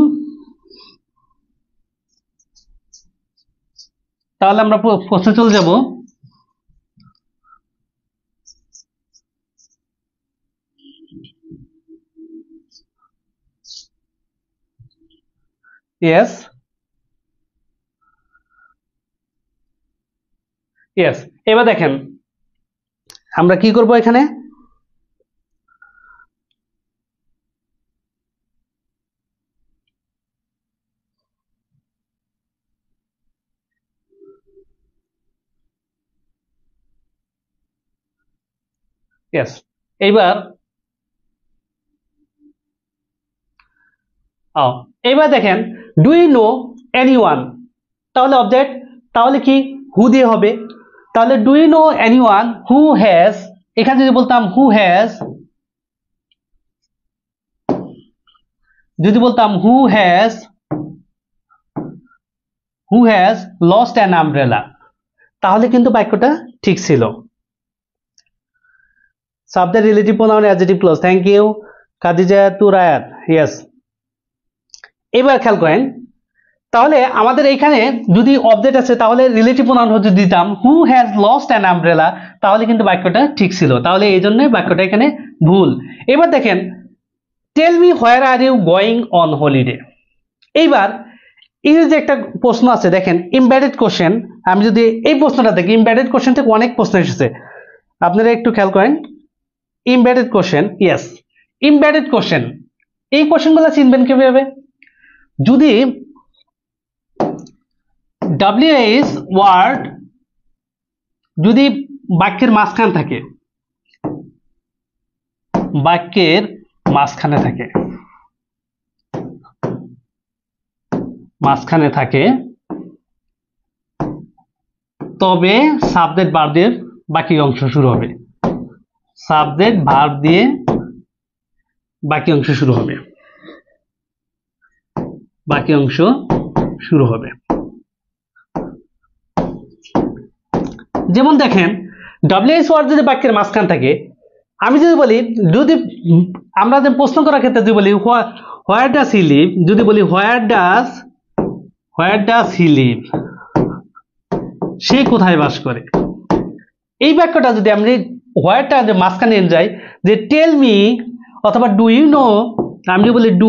তাহলে আমরা প্রশ্নে চলে যাব। Yes, yes. এবার দেখেন আমরা কি করব এখানে, ইয়েস। এইবার এইবার দেখেন ডু ইউ নো এনিওয়ান, তাহলে অবজেক্ট, তাহলে কি হু দিয়ে হবে। তাহলে do you know anyone who has, এখানে যদি বলতাম হু হ্যাজ, যদি বলতাম who has lost an umbrella, তাহলে কিন্তু বাক্যটা ঠিক ছিল। Subject relative pronoun adjective clause, thank you Khadija to Rayat, yes. এবার খেয়াল করেন, তাহলে আমাদের এইখানে যদি অবজেক্ট আছে তাহলে রিলেটিভ প্রোনাউন যদি দিতাম হু হ্যাজ লস্ট অ্যান আমব্রেলা, তাহলে কিন্তু বাক্যটা ঠিক ছিল। তাহলে এই জন্য বাক্যটা এখানে ভুল। এবার দেখেন tell me where are you going on holiday. এইবার এই যে একটা প্রশ্ন আছে দেখেন ইমবেডেড কোশ্চেন, আমি যদি এই প্রশ্নটা দেখি, ইমবেডেড কোশ্চেন থেকে অনেক প্রশ্ন এসেছে, আপনারা একটু খেয়াল করেন। Embedded question, yes, embedded question, এই কোশ্চেনগুলো চিনবেন কিভাবে, যদি WH ওয়ার্ড যদি বাক্যের মাঝখানে থাকে, বাক্যের মাঝখানে থাকে, মাঝখানে থাকে, তবে সাবজেক্ট ভার্ব দিয়ে বাকি অংশ শুরু হবে, সাবজেক্ট ভার্ব দিয়ে বাকি অংশ শুরু হবে, বাকি অংশ শুরু হবে। যেমন দেখেন WH ওয়ার্ড যদি বাক্যের মাঝখানে থাকে, আমি যদি বলি, যদি আমরা যে প্রশ্ন করার ক্ষেত্রে যদি বলি হোয়ার ডাজ হি লিভ, যদি বলি হোয়ার ডাজ হি লিভ, সে কোথায় বাস করে, এই বাক্যটা যদি আমি হোয়ারটা যে মাঝখানে এনে যাই, যে টেল মি অথবা ডু ইউ নো, আমি যদি বলি ডু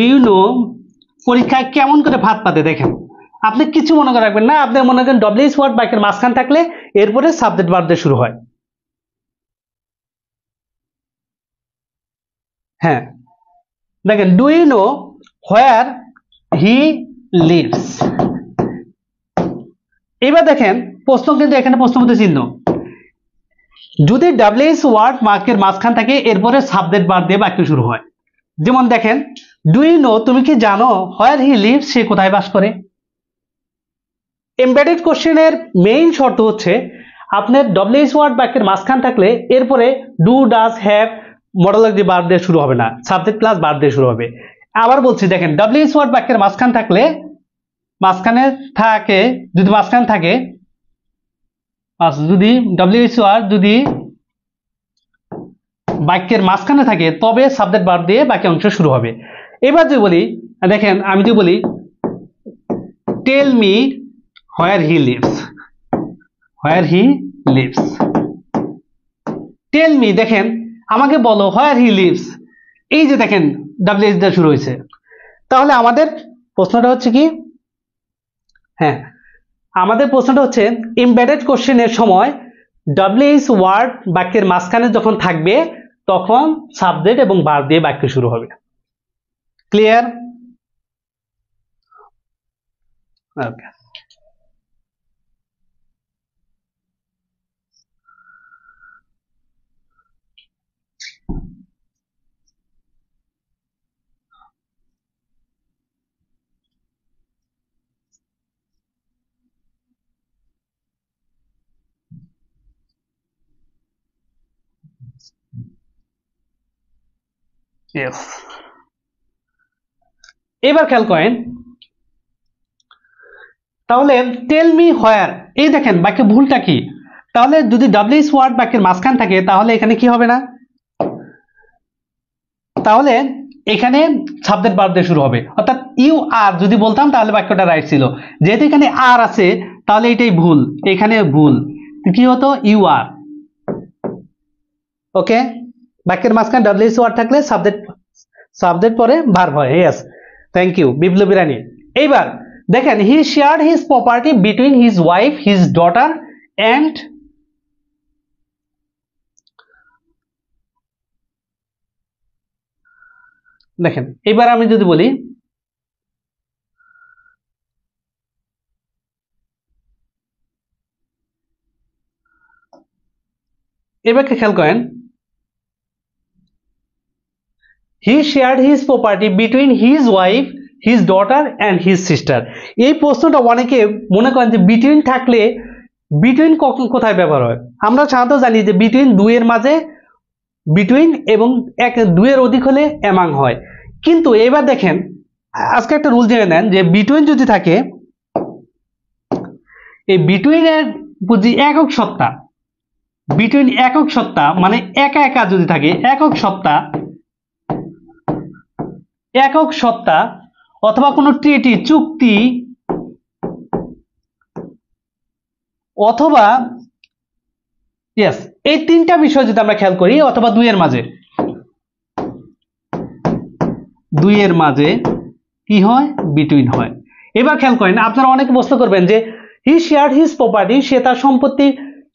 ইউ নো, পরীক্ষায় কেমন করে ভাত পাতে দেখেন, আপনি কিছু মনে করে রাখবেন না, আপনি মনে করেন WH ওয়ার্ড বাক্যের মাঝখানে থাকলে এরপরে সাবজেক্ট ভার্ব দিয়ে শুরু হয়। হ্যাঁ দেখেন do you know where he lives. এবার দেখেন প্রশ্ন, কিন্তু এখানে প্রশ্নবোধক চিহ্ন, যদি WH ওয়ার্ড বাক্যের মাঝখানে থাকে এরপরে সাবজেক্ট ভার্ব দিয়ে বাক্য শুরু হয়। যেমন দেখেন ডু ইউ নো, তুমি কি জানো, হোয়ার হি লিভস, সে কোথায় বাস করে। এমবেডেড কোশ্চেনের মেইন শর্ত হচ্ছে আপনার WH ওয়ার্ড বাক্যের মাঝখানে থাকলে এরপরে ডু ডাজ হ্যাভ মডালজি ভার্ব দিয়ে শুরু হবে না, সাবজেক্ট প্লাস ভার্ব দিয়ে শুরু হবে। আবার বলছি দেখেন WH ওয়ার্ড বাক্যের মাঝখানে থাকলে, যদি মাঝখানে থাকে, যদি WH ওয়ার্ড যদি বাক্যের মাঝখানে থাকে তবে সাবজেক্ট ভার্ব দিয়ে বাকি অংশ শুরু হবে। এবার যদি বলি, দেখেন আমি যদি বলি tell me where he lives, tell me, দেখেন আমাকে বলো হোয়ার হি লিভস, এই যে দেখেন WH দিয়ে শুরু হয়েছে। তাহলে আমাদের প্রশ্নটা হচ্ছে কি, হ্যাঁ আমাদের প্রশ্নটা হচ্ছে এমবেডেড কোশ্চেনের সময় WH ওয়ার্ড বাক্যের মাঝখানে যখন থাকবে তখন সাবজেক্ট এবং ভার্ব দিয়ে বাক্য শুরু হবে। ক্লিয়ার? ওকে। এবার খেয়াল করেন তাহলে টেল মি হোয়ার, এই দেখেন বাক্যে ভুলটা কি, তাহলে যদি ডাব্লিউএইচ ওয়ার্ড বাক্যের মাঝখান থাকে তাহলে এখানে কি হবে না, তাহলে এখানে সাবজেক্ট ভার্ব দিয়ে শুরু হবে, অর্থাৎ ইউ আর যদি বলতাম তাহলে বাক্যটা রাইট ছিল, যেহেতু এখানে আর আছে তাহলে এটাই ভুল, এখানে ভুল, কি হতো ইউ আর। ওকে, বাক্যের মাঝখানে ডাব্লিউএইচ ওয়ার্ড থাকলে সাবজেক্ট পরে ভার্ব হয়। Yes, thank you Biplobi Rani. এইবার দেখেন he shared his property between his wife, his daughter and, দেখেন এবার আমি যদি বলি এবারকে খেয়াল করেন, he shared his property between his wife, his daughter and his sister. এই প্রশ্নটা অনেকে মনে করেন যে বিটুইন থাকলে বিটুইন কোথায় ব্যবহার হয়, আমরা সাধারণত জানি যে বিটুইন দুইয়ের মাঝে, বিটুইন এবং দুইয়ের অধিক হলে অ্যামাং হয়, কিন্তু এবার দেখেন আজকে একটা রুল জেনে নেন যে বিটুইন যদি থাকে, এই বিটুইনের বুঝি একক সত্তা, বিটুইন একক সত্তা মানে একা একা যদি থাকে, একক সত্তা অথবা কোনো ট্রিটি চুক্তি অথবা ইয়েস, এই তিনটা বিষয় যদি আমরা খেয়াল করি, অথবা দুইয়ের মাঝে কি হয়, বিটুইন হয়। এবার খেয়াল করেন, আপনারা অনেকে প্রশ্ন করবেন যে হি শেয়ার্ড হিজ প্রপার্টি, সে তার সম্পত্তি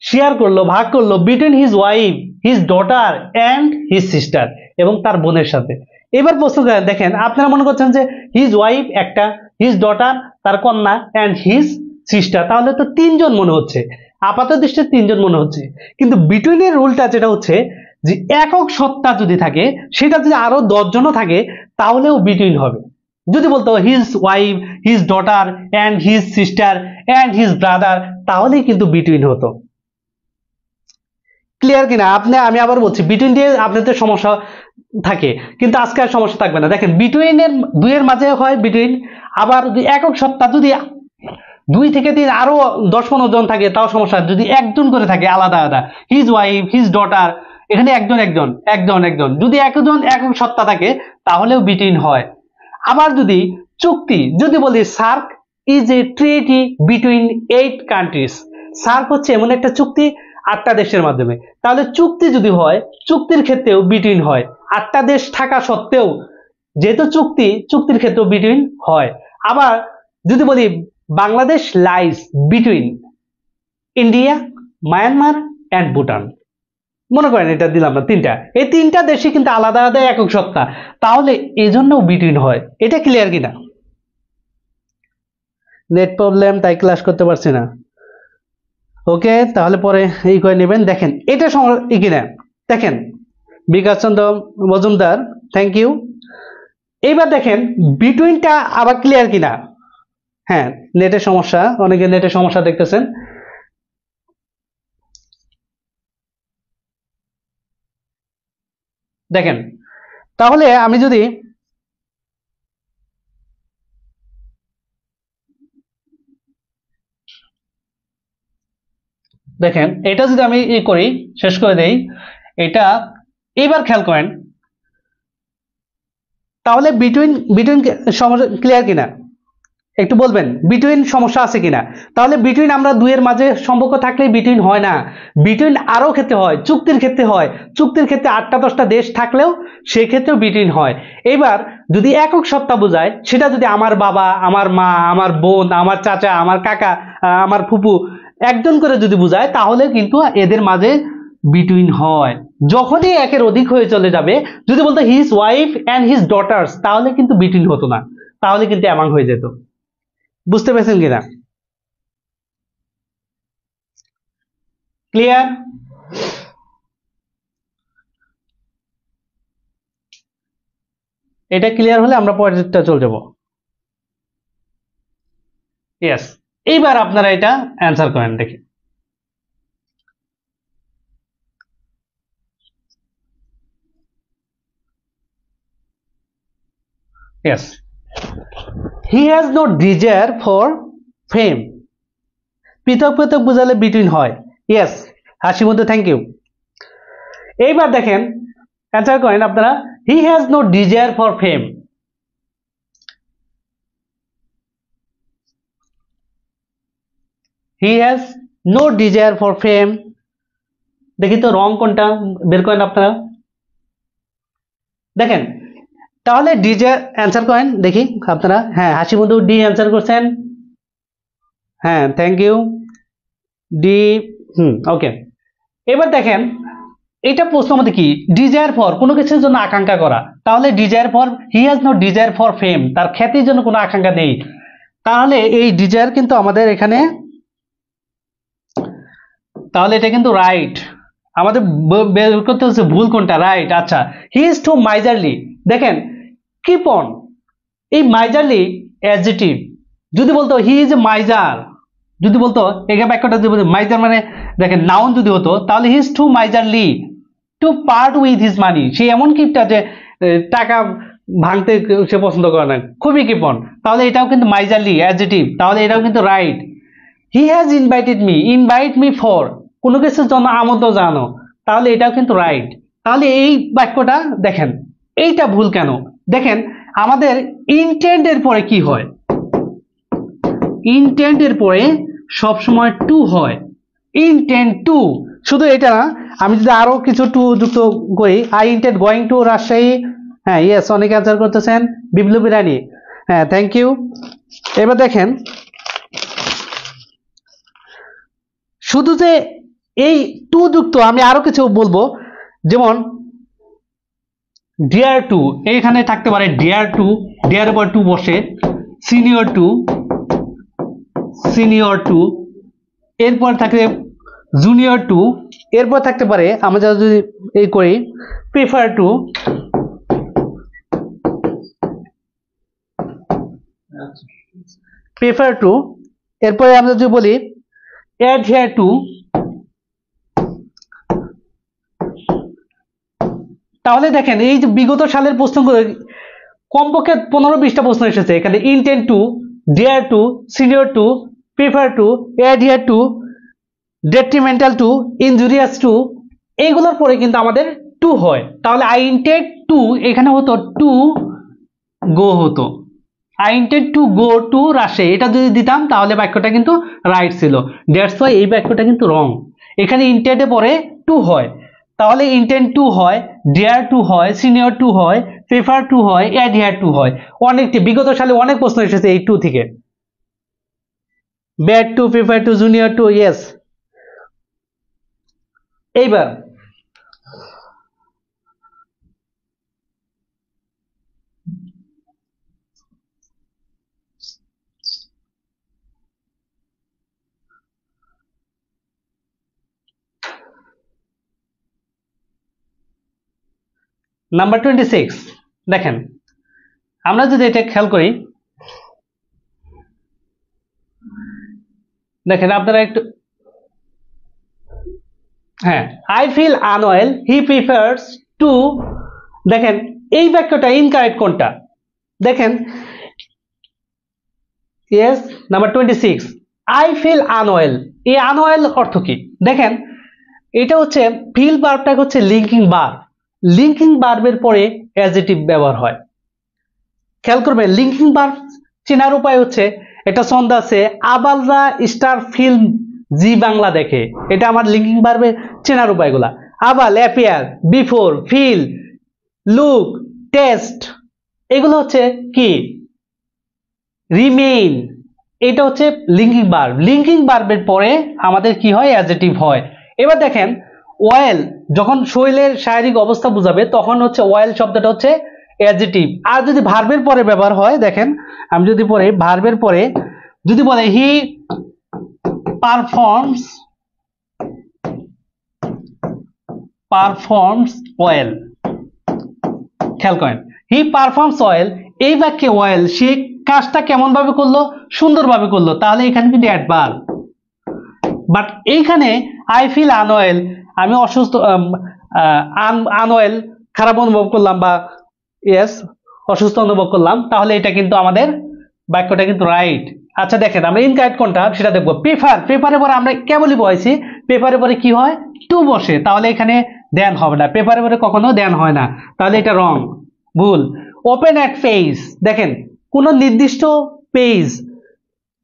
শেয়ার করলো, ভাগ করলো, between his wife, his daughter and his sister, এবং তার বোনের সাথে। এবার প্রশ্ন করেন, দেখেন আপনারা মনে করছেন যে হিজ ওয়াইফ একটা, হিজ ডটার তার কন্যা, অ্যান্ড হিজ সিস্টার, তাহলে তো তিনজন মনে হচ্ছে, আপাত দৃষ্টিতে তিনজন মনে হচ্ছে, কিন্তু বিটুইনের রুলটা যেটা হচ্ছে যে একক সত্তা যদি থাকে, সেটা যদি আরো 10 জনও থাকে তাহলেও বিটুইন হবে। যদি বলতো his wife, his daughter and his sister and his brother, তাহলেই কিন্তু বিটুইন হতো। ক্লিয়ার কিনা? আমি আবার বলছি, বিটুইন দিয়ে আপনাদের সমস্যা থাকে, কিন্তু আজকে আর সমস্যা থাকবে না। দেখেন বিটুইনের দুইয়ের মাঝে হয় বিটুইন, আবার যদি একক সত্তা যদি 2 থেকে 3 আরো 10-15 জন থাকে তাও সমস্যা, যদি একজন করে থাকে আলাদা আলাদা, হিজ ওয়াইফ, হিজ ডটার, এখানে একজন, যদি একজন একক সত্তা থাকে তাহলেও বিটুইন হয়। আবার যদি চুক্তি, যদি বলি SAARC is a treaty between 8 countries, SAARC হচ্ছে এমন একটা চুক্তি 8টা দেশের মাধ্যমে, তাহলে চুক্তি যদি হয়, চুক্তির ক্ষেত্রেও বিটুইন হয়, 8টা দেশ থাকা সত্ত্বেও, যেহেতু চুক্তির ক্ষেত্রেও বিটুইন হয়। আবার যদি বলি Bangladesh lines between India, Myanmar and Bhutan, মনে করেন এটা দিলাম না, তিনটা, এই তিনটা দেশে কিন্তু আলাদা আলাদা একক সত্তা, তাহলে এজন্যও বিটুইন হয়। এটা ক্লিয়ার কিনা? নেট প্রবলেম তাই ক্লাস করতে পারছি না। ওকে, তাহলে পরে এই করে নেবেন। দেখেন এটা কিনা, দেখেন বিকাশ চন্দ্র মজুমদার, থ্যাংক ইউ। এইবার দেখেন বিটুইনটা আবার ক্লিয়ার কিনা। হ্যাঁ, নেটের সমস্যা, অনেকে নেটের সমস্যা দেখতেছেন। দেখেন তাহলে আমি যদি দেখেন এটা যদি আমি করি, শেষ করে দেই এটা, এবার খেয়াল করেন তাহলে বিটুইন সমস্যা ক্লিয়ার কিনা একটু বলবেন, বিটুইন সমস্যা আছে কিনা? তাহলে বিটুইন আমরা দুইয়ের মাঝে সম্পর্ক থাকলে বিটুইন হয় না, বিটুইন আরো ক্ষেত্রে হয়, চুক্তির ক্ষেত্রে হয়, চুক্তির ক্ষেত্রে 8টা 10টা দেশ থাকলেও সেই ক্ষেত্রেও বিটুইন হয়। এবার যদি একক সত্তা বোঝায়, সেটা যদি আমার বাবা, আমার মা, আমার বোন, আমার চাচা, আমার কাকা, আমার ফুপু, একজন করে যদি বোঝায় তাহলে কিন্তু এদের মাঝে বিটুইন হয়। যখনই একের অধিক হয়ে চলে যাবে, যদি বলতো his wife and his daughters, তাহলে কিন্তু বিটুইন হতো না, তাহলে কিন্তু অ্যামাং হয়ে যেত। বুঝতে পেরেছেন কিনা? ক্লিয়ার? এটা ক্লিয়ার হলে আমরা পরেরটা চলে যাব। ইয়েস, এইবার আপনারা এটা অ্যান্সার করেন দেখি। Yes, he has no desire for fame, পৃথক পৃথক বোঝালে বিটুইন হয়। ইয়েস, হাসি মধ্যে, থ্যাংক ইউ। এইবার দেখেন অ্যান্সার করেন আপনারা, he has no desire for fame. He has no desire for fame. দেখি তো রং কোনটা, বের করেন আপনারা। দেখেন তাহলে ডিজায়ার অ্যান্সার করেন দেখি আপনারা। হ্যাঁ, হাসি মধু ডি অ্যান্সার করছেন। হ্যাঁ, থ্যাংক ইউ ডি। ওকে। এবার দেখেন এটা প্রশ্ন মধ্যে কি, ডিজায়ার ফর কোনো কিছুর জন্য আকাঙ্ক্ষা করা, তাহলে desire for, he has no desire for fame, তার খ্যাতির জন্য কোনো আকাঙ্ক্ষা নেই। তাহলে এই ডিজায়ার কিন্তু আমাদের এখানে, তাহলে এটা কিন্তু রাইট। আমাদের বের করতে হচ্ছে ভুল কোনটা, রাইট। আচ্ছা, হি ইজ টু মাইজারলি। দেখেন কিপ অন, এই মাইজারলি অ্যাডজেক্টিভ, যদি বলতো হি ইজ এ মাইজার, যদি বলতো এখানে বাক্যটা যদি বলতো মাইজার মানে দেখেন নাউন যদি হতো, তাহলে he is too miserly to part with his money. সে এমন কিপটা যে টাকা ভাঙতে সে পছন্দ করে না, খুবই কিপন। তাহলে এটাও কিন্তু মাইজারলি অ্যাডজেক্টিভ, তাহলে এটাও কিন্তু right. He has invited me, invite me for, কোনো কিছুর জন্য আমন্ত্রণ জানো, তাহলে এটাও কিন্তু রাইট। তাহলে এই বাক্যটা দেখেন এইটা ভুল কেন, দেখেন আমাদের ইন্টেন্টের পরে কি হয়, ইন্টেন্টের পরে সবসময় টু হয়, ইন্টেন্ট টু। শুধু এটা না, আমি যদি আরো কিছু টু যুক্ত করি, I intent going to Rajshahi. হ্যাঁ, ইয়েস, অনেকে অ্যান্সার করতেছেন। বিপ্লবী রানী, হ্যাঁ, থ্যাংক ইউ। এবার দেখেন শুধু যে এই টু যুক্ত, আমি আরো কিছু বলবো, যেমন ডিয়ার টু, এইখানে থাকতে পারে ডিয়ার টু, ডিয়ার উপর টু বসে, সিনিয়র টু, সিনিয়র টু, এরপর থাকবে জুনিয়র টু, এরপর থাকতে পারে আমরা যদি এই করি প্রিফার টু, প্রিফার টু, এরপরে আমরা যদি বলি অ্যাডহিয়ার টু। তাহলে দেখেন এই যে বিগত সালের প্রশ্নগুলো কমপক্ষে 15-20টা প্রশ্ন এসেছে এখানে, intent to, dear to, senior to, prefer to, adhere to, detrimental to, injurious to, এইগুলোর পরে কিন্তু আমাদের টু হয়। তাহলে আই ইন্টেন্ট টু এখানে হতো টু গো হতো, I intent to go to Rajshahi, এটা যদি দিতাম তাহলে বাক্যটা কিন্তু রাইট ছিল। দ্যাটস ওয়াই এই বাক্যটা কিন্তু রং, এখানে ইন্টেন্টে পরে টু হয়, তাহলে ইন্টেন্ট টু হয়, ডিয়ার টু হয়, সিনিয়র টু হয়, প্রিফার টু হয়, অ্যাডহিয়ার টু হয়। অনেকটি বিগত সালে অনেক প্রশ্ন এসেছে এই টু থেকে। Bad to, prefer to, junior to, yes. এইবার নাম্বার 26 দেখেন, আমরা যদি এটা খেয়াল করি, দেখেন আপনারা একটু, হ্যাঁ, I feel unwell, he prefers to. দেখেন এই বাক্যটা ইনকারেক্ট কোনটা, দেখেন yes number 26, I feel unwell. এই আনওয়েল অর্থ কি, দেখেন এটা হচ্ছে ফিল ভার্বটা হচ্ছে লিঙ্কিং ভার্ব, লিঙ্কিং ভার্বের পরে অ্যাডজেক্টিভ ব্যবহার হয়। খেয়াল করবেন লিঙ্কিং ভার্ব চেনার উপায় হচ্ছে, একটা ছন্দ আছে, আবালরা স্টার ফিল্ম জি বাংলা দেখে, এটা আমার লিঙ্কিং ভার্বের চেনার উপায়গুলা। আবাল appear, before, feel, look, taste, এগুলো হচ্ছে কি রিমেইন, এটা হচ্ছে লিঙ্কিং ভার্ব। লিঙ্কিং ভার্বের পরে আমাদের কি হয়, অ্যাডজেক্টিভ হয়। এবার দেখেন ওয়েল, যখন শৈলের শারীরিক অবস্থা বোঝাবে তখন হচ্ছে ওয়েল শব্দটা হচ্ছে অ্যাডজেক্টিভ। আর যদি ভার্বের পরে ব্যবহার হয়, দেখেন আমি যদি পরে ভার্বের পরে যদি বলে হি পারফর্মস ওয়েল, খেয়াল করেন হি পারফর্মস ওয়েল, এই বাক্যে ওয়েল সে কাজটা কেমন ভাবে করলো, সুন্দরভাবে করলো, তাহলে এখানে কিন্তু অ্যাডভার্ব। বাট এইখানে আই ফিল আনওয়েল, আমি অসুস্থ, আনওয়েল খারাপ অনুভব করলাম, বা ইয়েস অসুস্থ অনুভব করলাম, তাহলে এটা কিন্তু আমাদের বাক্যটা কিন্তু রাইট। আচ্ছা দেখেন আমরা ইনকারেক্ট কোনটা সেটা দেখবো। প্রেফার, প্রেফারের পরে আমরা কেবলই বলেছি প্রেফারের পরে কি হয়, টু বসে, তাহলে এখানে দেন হবে না, প্রেফারের পরে কখনো দেন হয় না, তাহলে এটা রং, ভুল। ওপেন অ্যাট পেজ, দেখেন কোন নির্দিষ্ট পেজ,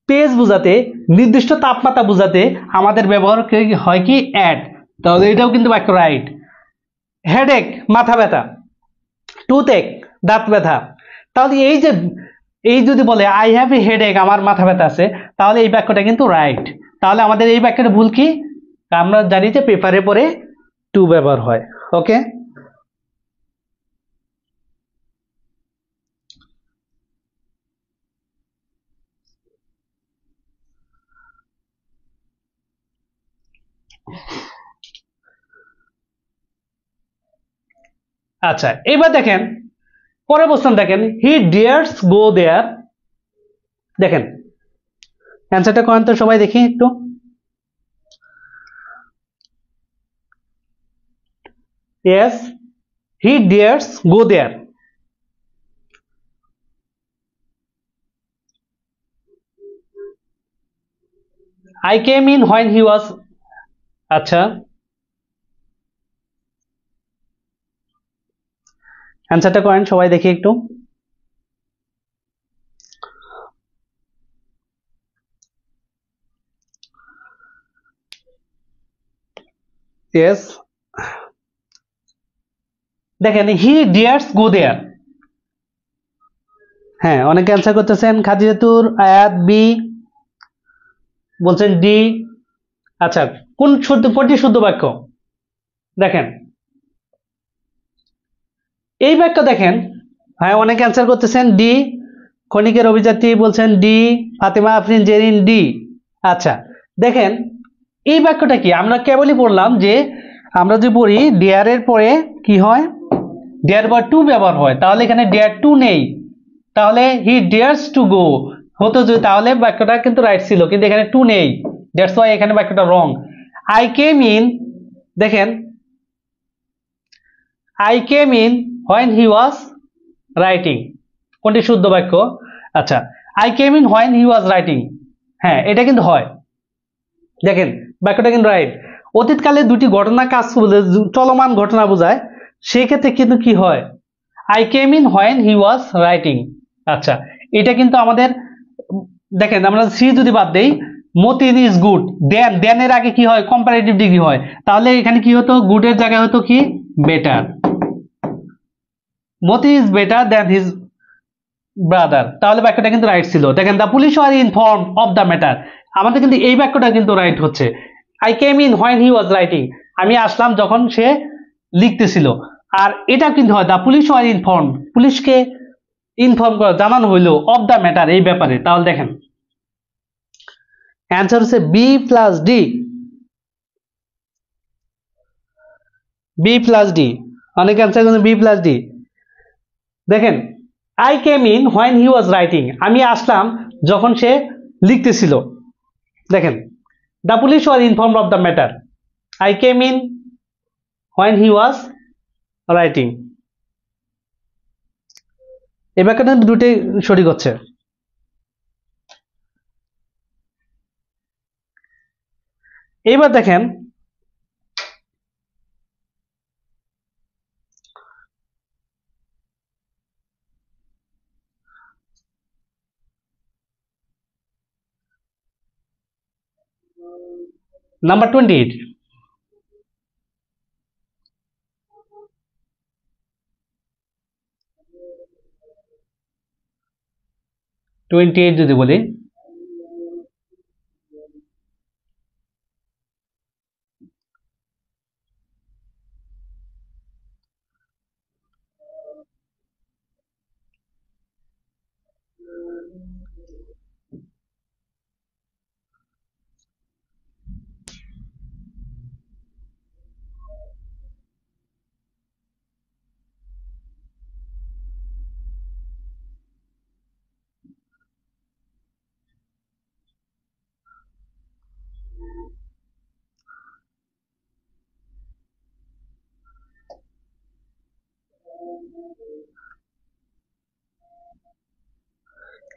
পেজ বোঝাতে, নির্দিষ্ট তাপমাত্রা বোঝাতে আমাদের ব্যবহার হয় কি অ্যাট, তাহলে এটাও কিন্তু বাক্য রাইট। হেডেক, মাথা ব্যথা, টুথেক, দাঁত ব্যথা, তাহলে এই যে এই যদি বলে আই হ্যাভ এ হেডেক, আমার মাথা ব্যথা আছে, তাহলে এই বাক্যটা কিন্তু রাইট। তাহলে আমাদের এই বাক্যের ভুল কি, আমরা জানি যে পেপারে পরে টু ব্যবহার হয়। ওকে, আচ্ছা এবার দেখেন পরের প্রশ্ন, দেখেন হি ডিয়ার্স গো দেয়ার, দেখেন অ্যান্সারটা করেন তো সবাই দেখি একটু। Yes, he dares go there. I came in when he was, আচ্ছা অ্যান্সারটা করেন সবাই দেখি একটু। ইয়েস, দেখেন হি ডিয়ার্স গো দেয়ার, হ্যাঁ অনেকে অ্যান্সার করতেছেন, খাদিজাতুর, আয়াত, বি, বলছেন ডি। আচ্ছা কোন শুদ্ধ, কোনটি শুদ্ধ বাক্য, দেখেন এই বাক্য দেখেন, হ্যাঁ অনেকে অ্যান্সার করতেছেন ডি, ক্ষণিকের অভিযাত্রী বলছেন ডি, ফাতেমা আফরিন জেরিন ডি। আচ্ছা দেখেন এই বাক্যটা কি, আমরা কেবলই বললাম যে আমরা যদি পড়ি ডেয়ার এর পরে কি হয়, ডেয়ার বা টু ব্যবহার হয়, তাহলে এখানে ডেয়ার টু নেই, তাহলে হি ডেয়ার্স টু গো হতো যদি, তাহলে বাক্যটা কিন্তু রাইট ছিল, কিন্তু এখানে টু নেই, দ্যাটস ওয়াই এখানে বাক্যটা রং। আই কেম ইন, দেখেন I came in when he was writing, কোনটি শুদ্ধ বাক্য, আচ্ছা I came in when he was writing, হ্যাঁ এটা কিন্তু হয়, দেখেন বাক্যটা কিন্তু রাইট। অতীতকালে দুটি ঘটনা কাজ বলে, চলমান ঘটনা বোঝায়, সেক্ষেত্রে কিন্তু কি হয়, I came in when he was writing. আচ্ছা এটা কিন্তু আমাদের, দেখেন আমরা সি যদি বাদ দেই, মতিন ইজ গুড, দেন, দেনের আগে কি হয়, কম্পারেটিভ ডিগ্রি হয়, তাহলে এখানে কি হতো, গুডের জায়গায় হতো কি better, Moti is better than his brother, তাহলে বাক্যটা কিন্তু রাইট ছিল। দেখেন the police are inform of the matter, আমাদের কিন্তু এই বাক্যটা কিন্তু রাইট হচ্ছে। I came in when he was writing, আমি আসলাম যখন সে লিখতেছিল, আর এটা কিন্তু হয় দ্য পুলিশ আর ইনফর্ম, পুলিশকে ইনফর্ম করা, জানানো হইলো অফ দ্য ম্যাটার, এই ব্যাপারে। তাহলে দেখেন অ্যান্সার হচ্ছে B plus D, B plus D, অনেকে অ্যান্সার করছেন বি প্লাস ডি। দেখেন I came in when he was writing, আমি আসলাম যখন সে লিখতেছিল, দেখেন the police were inform of the matter, I came in when he was writing, এই বাক্যটা দুটোই সঠিক হচ্ছে। এইবার দেখেন নাম্বার 28, 28 যদি বলি,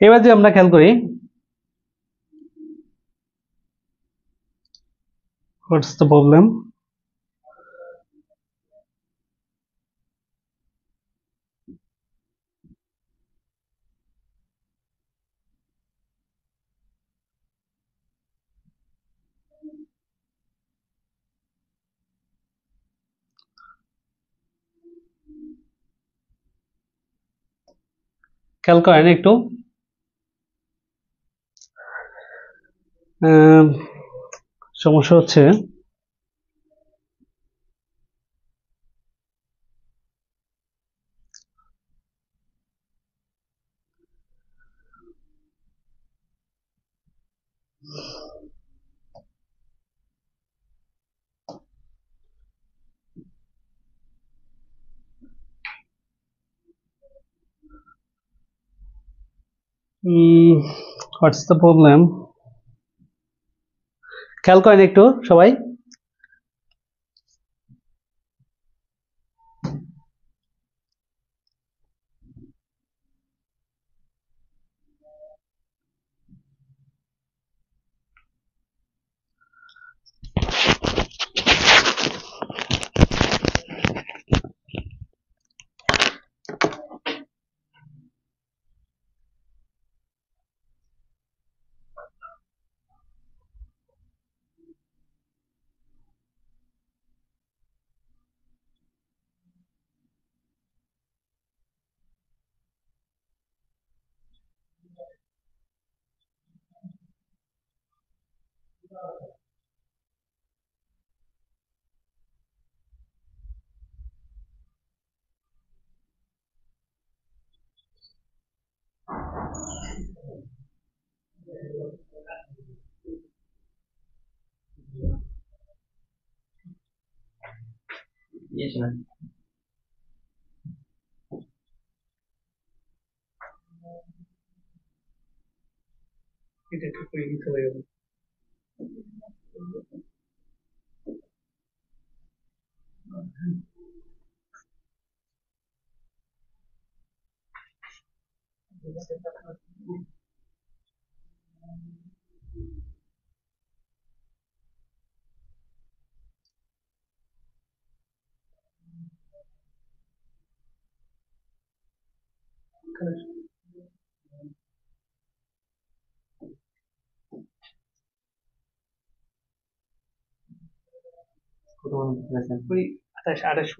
এবার যদি আমরা খেয়াল করি What's the problem? খেয়াল করেন একটু সমস্যা হচ্ছে what's the problem? খেয়াল করেন একটু সবাই Yes, ma'am. এটা একটু করে নিতে হবে ওই 28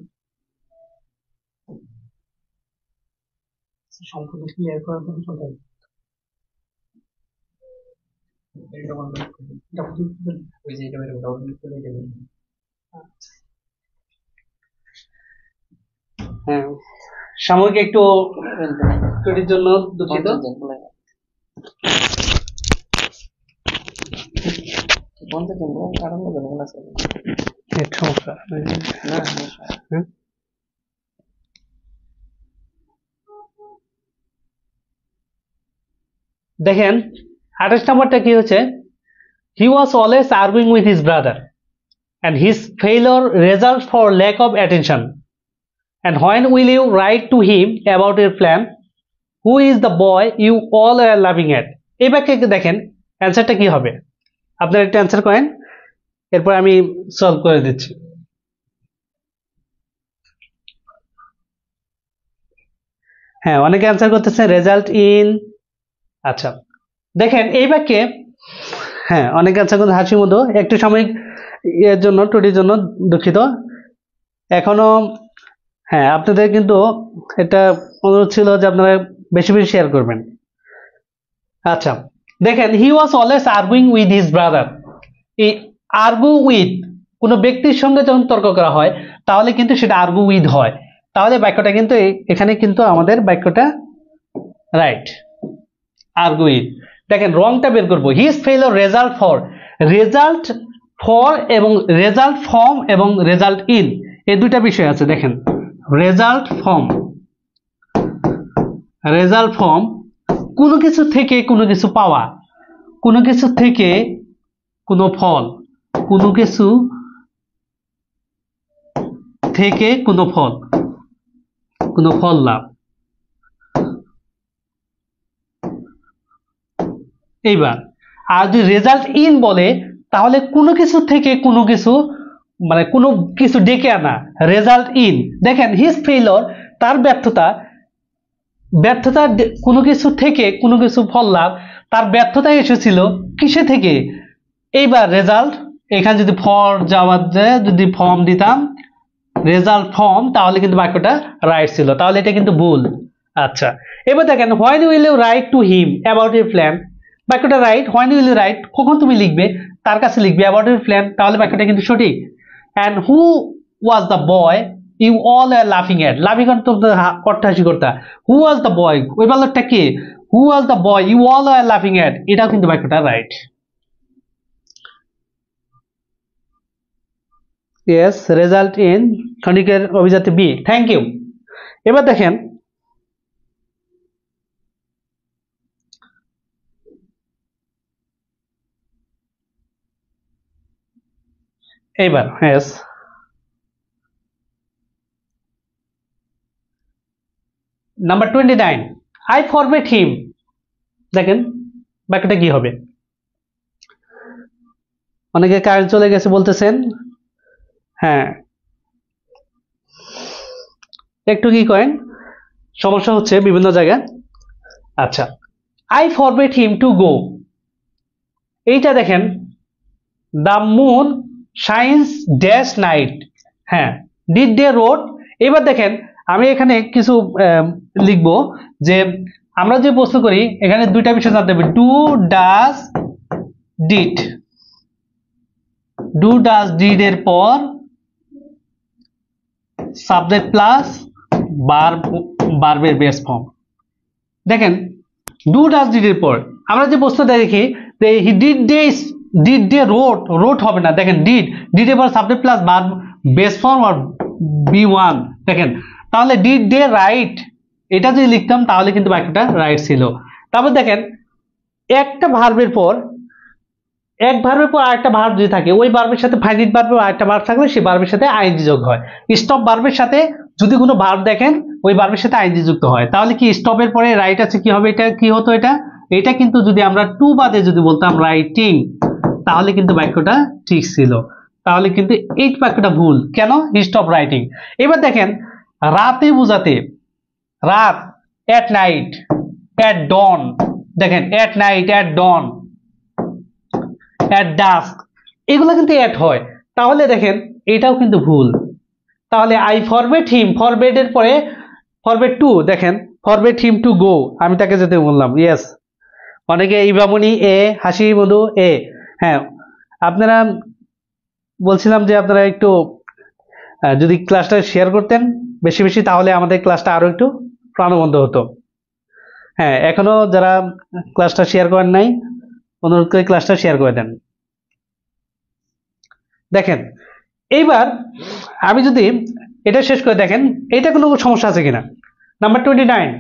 সম্পূর্ণ ক্লিয়ার করার জন্য চলে ওই যে এটা মেরে ডাউন করে দেবেন। হ্যাঁ সাময়িক একটু ত্রুটির জন্য দুঃখিত দেখেন 28 নম্বরটা কি হচ্ছে he was always arguing with his brother and his failure result for lack of attention and when will you write to him about your plan who is the boy you all are laughing at এই বাক্যে দেখেন অ্যান্সারটা কি হবে আপনারা একটু answer করেন এরপর আমি সলভ করে দিচ্ছি হ্যাঁ অনেকে অ্যান্সার করতেছে রেজাল্ট ইন আচ্ছা দেখেন এই বাক্যে হ্যাঁ অনেকে অ্যান্সার করতে হাসি মতো একটু সাময়িক এর জন্য ত্রুটির জন্য দুঃখিত এখনো হ্যাঁ আপনাদের কিন্তু এটা অনুরোধ ছিল যে আপনারা বেশি বেশি শেয়ার করবেন আচ্ছা দেখেন he was always arguing with his brother এই আর্গু উইথ কোনো ব্যক্তির সঙ্গে যখন তর্ক করা হয় তাহলে কিন্তু সেটা আর্গু উইথ হয় তাহলে বাক্যটা কিন্তু এখানে কিন্তু আমাদের বাক্যটা রাইট আর্গু উইথ দেখেন রংটা বের করবো হিজ ফেইলিওর রেজাল্ট ফর এবং রেজাল্ট ফ্রম এবং রেজাল্ট ইন এই দুইটা বিষয় আছে দেখেন রেজাল্ট ফ্রম কোনো কিছু থেকে কোনো কিছু পাওয়া কোনো কিছু থেকে কোনো ফল কোনো কিছু থেকে কোনো ফল লাভ এইবার আর যদি রেজাল্ট ইন বলে তাহলে কোনো কিছু থেকে কোনো কিছু মানে কোনো কিছু ডেকে আনা, রেজাল্ট ইন। দেখেন হিজ ফেইলর, তার ব্যর্থতা, কোনো কিছু থেকে কোনো কিছু ফল লাভ, তার ব্যর্থতা এসেছিল কিসে থেকে? এইবার রেজাল্ট, এখানে যদি ফর যাওয়ার যায় যদি ফর্ম দিতাম রেজাল্ট ফর্ম, তাহলে কিন্তু বাক্যটা রাইট ছিল, তাহলে এটা কিন্তু ভুল। আচ্ছা, এবার দেখেন when will you write to him about your plan, বাক্যটা right. When will you write, কখন তুমি লিখবে, তার কাছে লিখবে অ্যাবাউট ইউর প্ল্যান, তাহলে বাক্যটা কিন্তু সঠিক। And who was the boy you all are লাফিং এট, লাফিং এট তো অট্টহাসি করতা, হু ওয়াজ দ্য বয়, ওই বাল্যটা কে, who was the boy you all are লাফিং এট, এটাও কিন্তু বাক্যটা রাইট। ইয়েস, রেজাল্ট ইন ক্ষণিকের অভিজাতে বি। Thank you. এবার দেখেন এইবার হ্যাঁ নাম্বার 29, আই ফরগেট হিম। দেখেন বাক্যটা কি হবে? অনেকে কারেন্ট চলে গেছে বলতেছেন, হ্যাঁ একটু কি করেন, সমস্যা হচ্ছে বিভিন্ন জায়গায়। আচ্ছা, I forget him to go, এইটা দেখেন the moon shines dash night, হ্যাঁ ডিড দে রোড। এবার দেখেন আমি এখানে কিছু লিখবো যে আমরা যে প্রশ্ন করি এখানে দুইটা বিষয় জানতে হবে, do does did, do does did এর পর সাবজেক্ট প্লাস ভার্ব, ভার্বের বেস ফর্ম। দেখেন ডু ডাজ ডিড এর পর আমরা যে প্রশ্নটা দেখি যে he did they rode, rode হবে না, দেখেন ডিড এর পর subject plus verb base form আর বি1, দেখেন তাহলে ডিড দে রাইট, এটা যদি লিখতাম তাহলে কিন্তু বাক্যটা রাইট ছিল। তারপর দেখেন একটা ভার্বের পর এক ভার্বের পর আরেকটা ভার্ব যদি থাকে, ওই ভার্বের সাথে ফাইনাইট ভার্বের আরেকটা ভার্ব থাকলে সেই ভার্বের সাথে আইএনজি যোগ হয়। স্টপ ভার্বের সাথে যদি কোনো ভার্ব দেখেন ওই ভার্বের সাথে আইএনজি যুক্ত হয়, তাহলে কি স্টপের পরে রাইট আছে কি হবে, এটা কি হতো, এটা কিন্তু যদি আমরা টু বাদে যদি বলতাম রাইটিং, তাহলে কিন্তু বাক্যটা ঠিক ছিল। তাহলে কিন্তু এই বাক্যটা ভুল, কেন? Stop writing. এবার দেখেন রাতে বোঝাতে, রাত এট নাইট, এট ডন, দেখেন at night, at Don, at dusk, এগুলো কিন্তু এট হয়, তাহলে দেখেন এটাও কিন্তু ভুল। তাহলে আই ফরগেট হিম, ফরগেট এর পরে ফরগেট টু, দেখেন ফরগেট হিম টু গো, আমি তাকে যেতে বললাম। ইয়েস, অনেকে ইবামনি এ, হাসি মধু এ। হ্যাঁ আপনারা বলছিলাম যে আপনারা একটু যদি ক্লাসটা শেয়ার করতেন বেশি বেশি, তাহলে আমাদের ক্লাসটা আরো একটু প্রাণবন্ত হতো। হ্যাঁ এখনো যারা ক্লাসটা শেয়ার করেন নাই অনুরোধ করে ক্লাসটা শেয়ার করে দেন। দেখেন এইবার আমি যদি এটা শেষ করে, দেখেন এটা কোনো সমস্যা আছে কিনা। নাম্বার 29,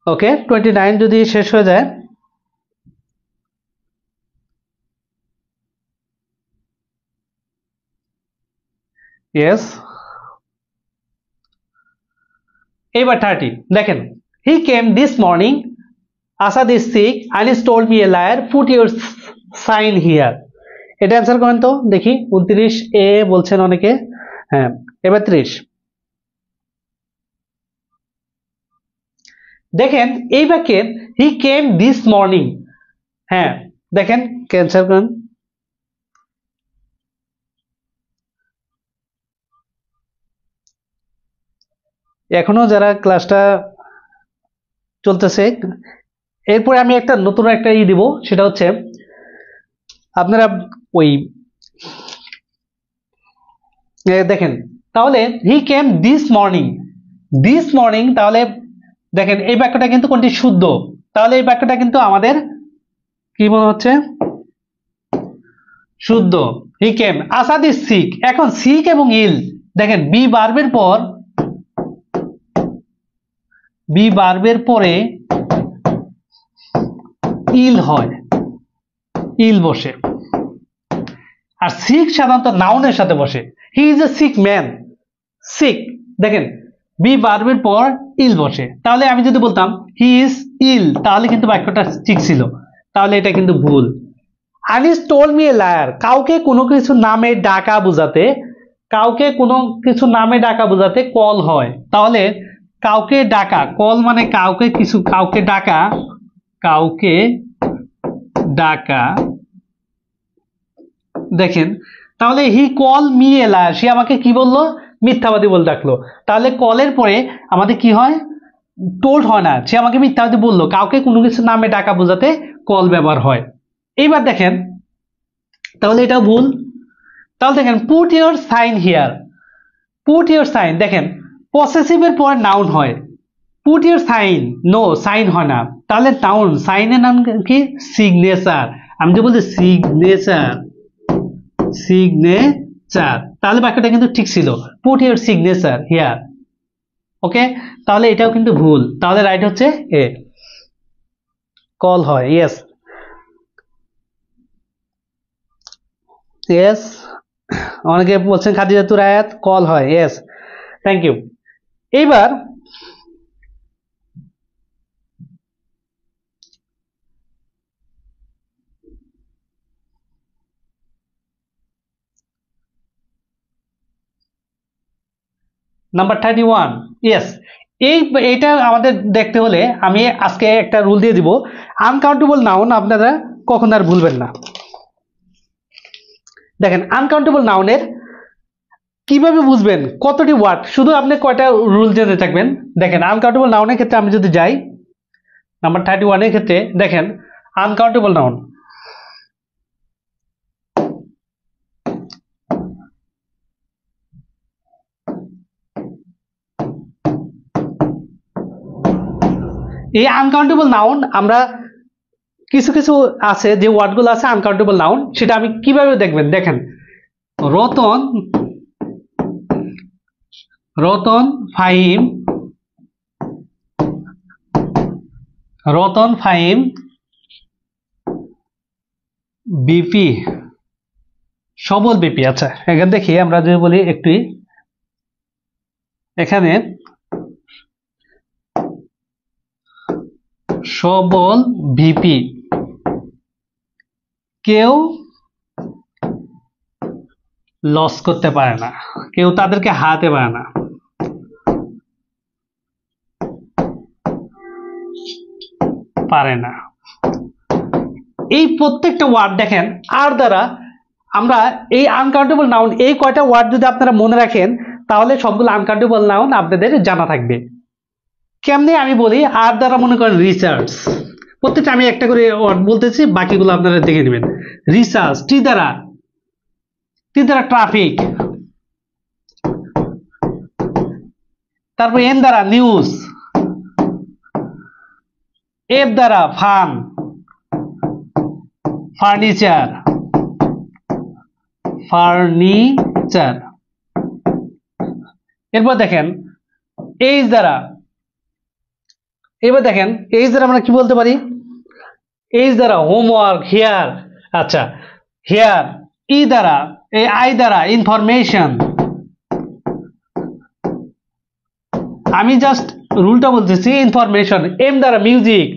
ওকে 29 যদি শেষ হয়ে যায়, ইয়েস। এবার 30, দেখেন he came this morning, Asad is sick, Anis told me a liar, put your sign here. এটা অ্যান্সার করেন তো দেখি। 29 এ বলছেন অনেকে, হ্যাঁ এবার 30, দেখেন এই বাক্যে হি কেম দিস মর্নিং, হ্যাঁ দেখেন ক্যান্সার করেন। এখনো যারা ক্লাসটা চলতেছে, এরপরে আমি একটা নতুন একটা দিব, সেটা হচ্ছে আপনারা ওই দেখেন তাহলে he came this morning, this morning, তাহলে দেখেন এই বাক্যটা কিন্তু কোনটি শুদ্ধ, তাহলে এই বাক্যটা কিন্তু আমাদের কি মনে হচ্ছে শুদ্ধ। হি কেম, আসাদ ইজ সিক, এখন সিক এবং ইল, দেখেন বি ভার্বের পর, বি ভার্বের পরে ইল হয়, ইল বসে, আর সিক সাধারণত নাউনের সাথে বসে। He is a sick man, sick, দেখেন বি ভার্বের পর ইল বসে, তাহলে আমি যদি বলতাম হি ইজ ইল, তাহলে কিন্তু বাক্যটা ঠিক ছিল, তাহলে এটা কিন্তু ভুল। Anis told me a liar, কাউকে কোনো কিছু নামে ডাকা বোঝাতে, কাউকে কোনো কিছু নামে ডাকা বোঝাতে কল হয়, তাহলে কাউকে ডাকা, কল মানে কাউকে কিছু, কাউকে ডাকা, কাউকে ডাকা, দেখেন তাহলে he call me a liar, সে আমাকে কি বললো, মিথ্যাবাদী বলে ডাকলো, তাহলে কলের পরে আমাদের কি হয়, টোল্ড হয় না, সে আমাকে মিথ্যাবাদী বললো, কাউকে কোনো কিছু নামে ডাকা বোঝাতে কল ব্যবহার হয়। এইবার দেখেন তাহলে এটা ভুল। তাহলে দেখেন put your sign here, put your sign, দেখেন পসেসিভের পর নাউন হয়, put your sign, no sign হয় না, তাহলে নাউন, সাইনের নাম কি, সিগনেচার, আমি যে বলছি সিগনেচার, সিগনেচার, তাহলে বাক্যটা কিন্তু ঠিক ছিল, পুট ইউর সিগনেচার হিয়ার। ওকে, তাহলে এটাও কিন্তু ভুল, তাহলে রাইট হচ্ছে এ, কল হয়, ইয়েস ইয়েস, অনেকে বলছেন খাদিজাতুর আয়াত কল হয়, ইয়েস, থ্যাংক ইউ। এইবার নাম্বার 31, ইয়েস, এইটা আমাদের দেখতে হলে আমি আজকে একটা রুল দিয়ে দিব, আনকাউন্টেবল নাউন আপনারা কখন আর ভুলবেন না। দেখেন আনকাউন্টেবল নাউনের কিভাবে বুঝবেন, কতটি ওয়ার্ড, শুধু আপনি কয়টা রুল জেনে থাকবেন। দেখেন আনকাউন্টেবল নাউনের ক্ষেত্রে আমি যদি যাই নাম্বার 31 এর ক্ষেত্রে, দেখেন আনকাউন্টেবল নাউন, এই আনকাউন্টেবল নাউন আমরা কিছু কিছু আছে যে ওয়ার্ডগুলো আছে আনকাউন্টেবল নাউন, সেটা আমি কিভাবে দেখবেন, দেখেন রতন, রতন ফাহিম, রতন ফাহিম বিপি, সবল বিপি। আচ্ছা এখানে দেখি আমরা যদি বলি একটু, এখানে সবল ভিপি, কেউ লস করতে পারে না, কেউ তাদেরকে হারাতে পারে না, পারে না। এই প্রত্যেকটা ওয়ার্ড দেখেন আর দ্বারা আমরা এই আনকাউন্টেবল নাউন, এই কয়টা ওয়ার্ড যদি আপনারা মনে রাখেন তাহলে সবগুলো আনকাউন্টেবল নাউন আপনাদের জানা থাকবে। কেমনে আমি বলি, আর দ্বারা মনে করেন রিসার্চ, প্রত্যেকটা আমি একটা করে ওয়ার্ড বলতেছি, বাকিগুলো আপনারা দেখে নেবেন। রিসার্চ, টি দ্বারা, টি দ্বারা ট্রাফিক, তারপর এন দ্বারা নিউজ, এফ দ্বারা ফান, ফার্নিচার, ফার্নিচার, এরপর দেখেন এইচ দ্বারা, এবার দেখেন এইচ দ্বারা আমরা কি বলতে পারি, এইচ দ্বারা হোমওয়ার্ক, হিয়ার, আচ্ছা হিয়ার, ই দ্বারা, এই আই দ্বারা ইনফরমেশন, আমি জাস্ট রুলটা বলতেছি, ইনফরমেশন, এম দ্বারা মিউজিক,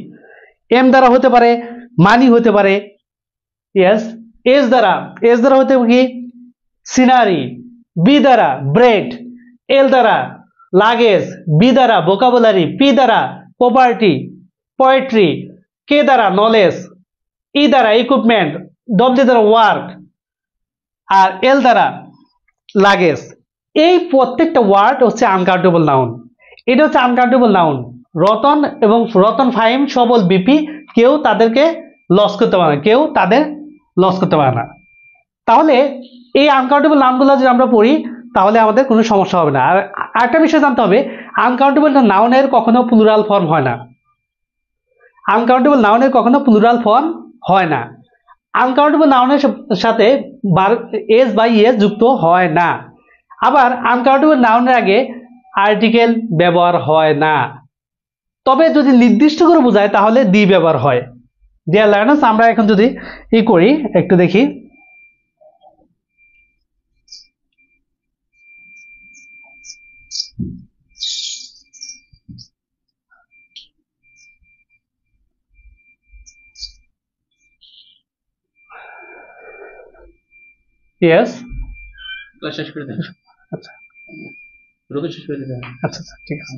এম দ্বারা হতে পারে মানি, হতে পারে, ইয়েস, এস দ্বারা, এস দ্বারা হতে কি সিনারি, বি দ্বারা ব্রেড, এল দ্বারা লাগেজ, বি দ্বারা ভোকাবুলারি, পি দ্বারা প্রপার্টি, পোয়েট্রি, কে দ্বারা নলেজ, ই দ্বারা ইকুইপমেন্ট, ডব্লিউ দ্বারা ওয়ার্ক, আর এল দ্বারা লাগেজ। এই প্রত্যেকটা ওয়ার্ড হচ্ছে আনকাউন্টেবল নাউন, এটা হচ্ছে আনকাউন্টেবল নাউন। রতন এবং রতন ফাহিম সবল বিপি, কেউ তাদেরকে লস করতে পারে না, কেউ তাদের লস করতে পারে না। তাহলে এই আনকাউন্টেবল নাউনগুলো যদি আমরা পড়ি তাহলে আমাদের কোনো সমস্যা হবে না। আর একটা বিষয় জানতে হবে, আনকাউন্টেবল নাউনের কখনো প্লুরাল ফর্ম হয় না, আনকাউন্টেবল নাউনের কখনো প্লুরাল ফর্ম হয় না, আনকাউন্টেবল নাউনের সাথে এস বা ইএস যুক্ত হয় না, আবার আনকাউন্টেবল নাউনের আগে আর্টিকেল ব্যবহার হয় না, তবে যদি নির্দিষ্ট করে বোঝায় তাহলে দি ব্যবহার হয়। ডিয়ার লার্নার্স, আমরা এখন যদি ই করি একটু দেখি, ইয়েস। ক্লাস শেষ করে দেন। আচ্ছা রোগে শেষ করে দেন। আচ্ছা আচ্ছা ঠিক আছে।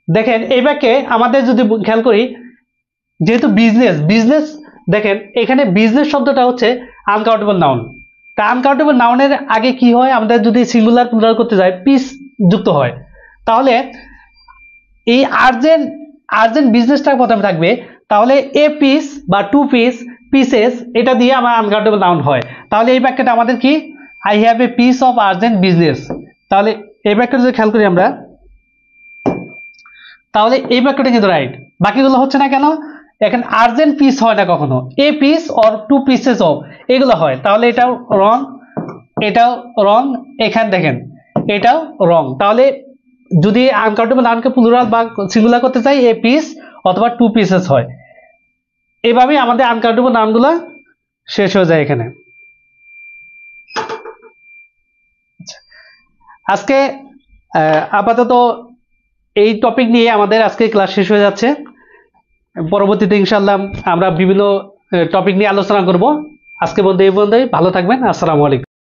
দেখেন এই বাক্যে আমাদের যদি খেয়াল করি, যেহেতু বিজনেস বিজনেস, দেখেন এখানে বিজনেস শব্দটা হচ্ছে আনকাউন্টেবল নাউন। তা আনকাউন্টেবল নাউনের আগে কি হয়, আমাদের যদি সিঙ্গুলার প্লুরাল করতে যাই পিস যুক্ত হয়, তাহলে এই আর্জেন্ট আর্জেন্ট বিজনেসটা প্রথমে থাকবে, তাহলে এ পিস বা টু পিস পিসেস এটা দিয়ে আমার আনকাউন্টেবল নাউন হয়। তাহলে এই বাক্যটা আমাদের কি, I have a piece of urgent business. তাহলে এই বাক্যটা যদি খেয়াল করি আমরা, তাহলে এই বাক্যটা কিন্তু রাইট। বাকিগুলো হচ্ছে না কেন, এখন আর্জেন্ট পিস হয় না কখনো, a piece or two pieces of এগুলো হয়। তাহলে এটাও রং, এটাও রং, এখানে দেখেন এটাও রং। তাহলে যদি আনকাউন্টেবল নাউনকে প্লুরাল বা সিঙ্গুলার করতে চাই এ পিস অথবা টু পিসেস হয়। এভাবেই আমাদের আনকাউন্টেবল নাউনগুলো শেষ হয়ে যায় এখানে। আজকে আপাতত এই টপিক নিয়ে আমাদের আজকে ক্লাস শেষ হয়ে যাচ্ছে। পরবর্তীতে ইনশাআল্লাহ আমরা বিভিন্ন টপিক নিয়ে আলোচনা করব। আজকে বলতে এই পর্যন্তই, ভালো থাকবেন। আসসালামু আলাইকুম।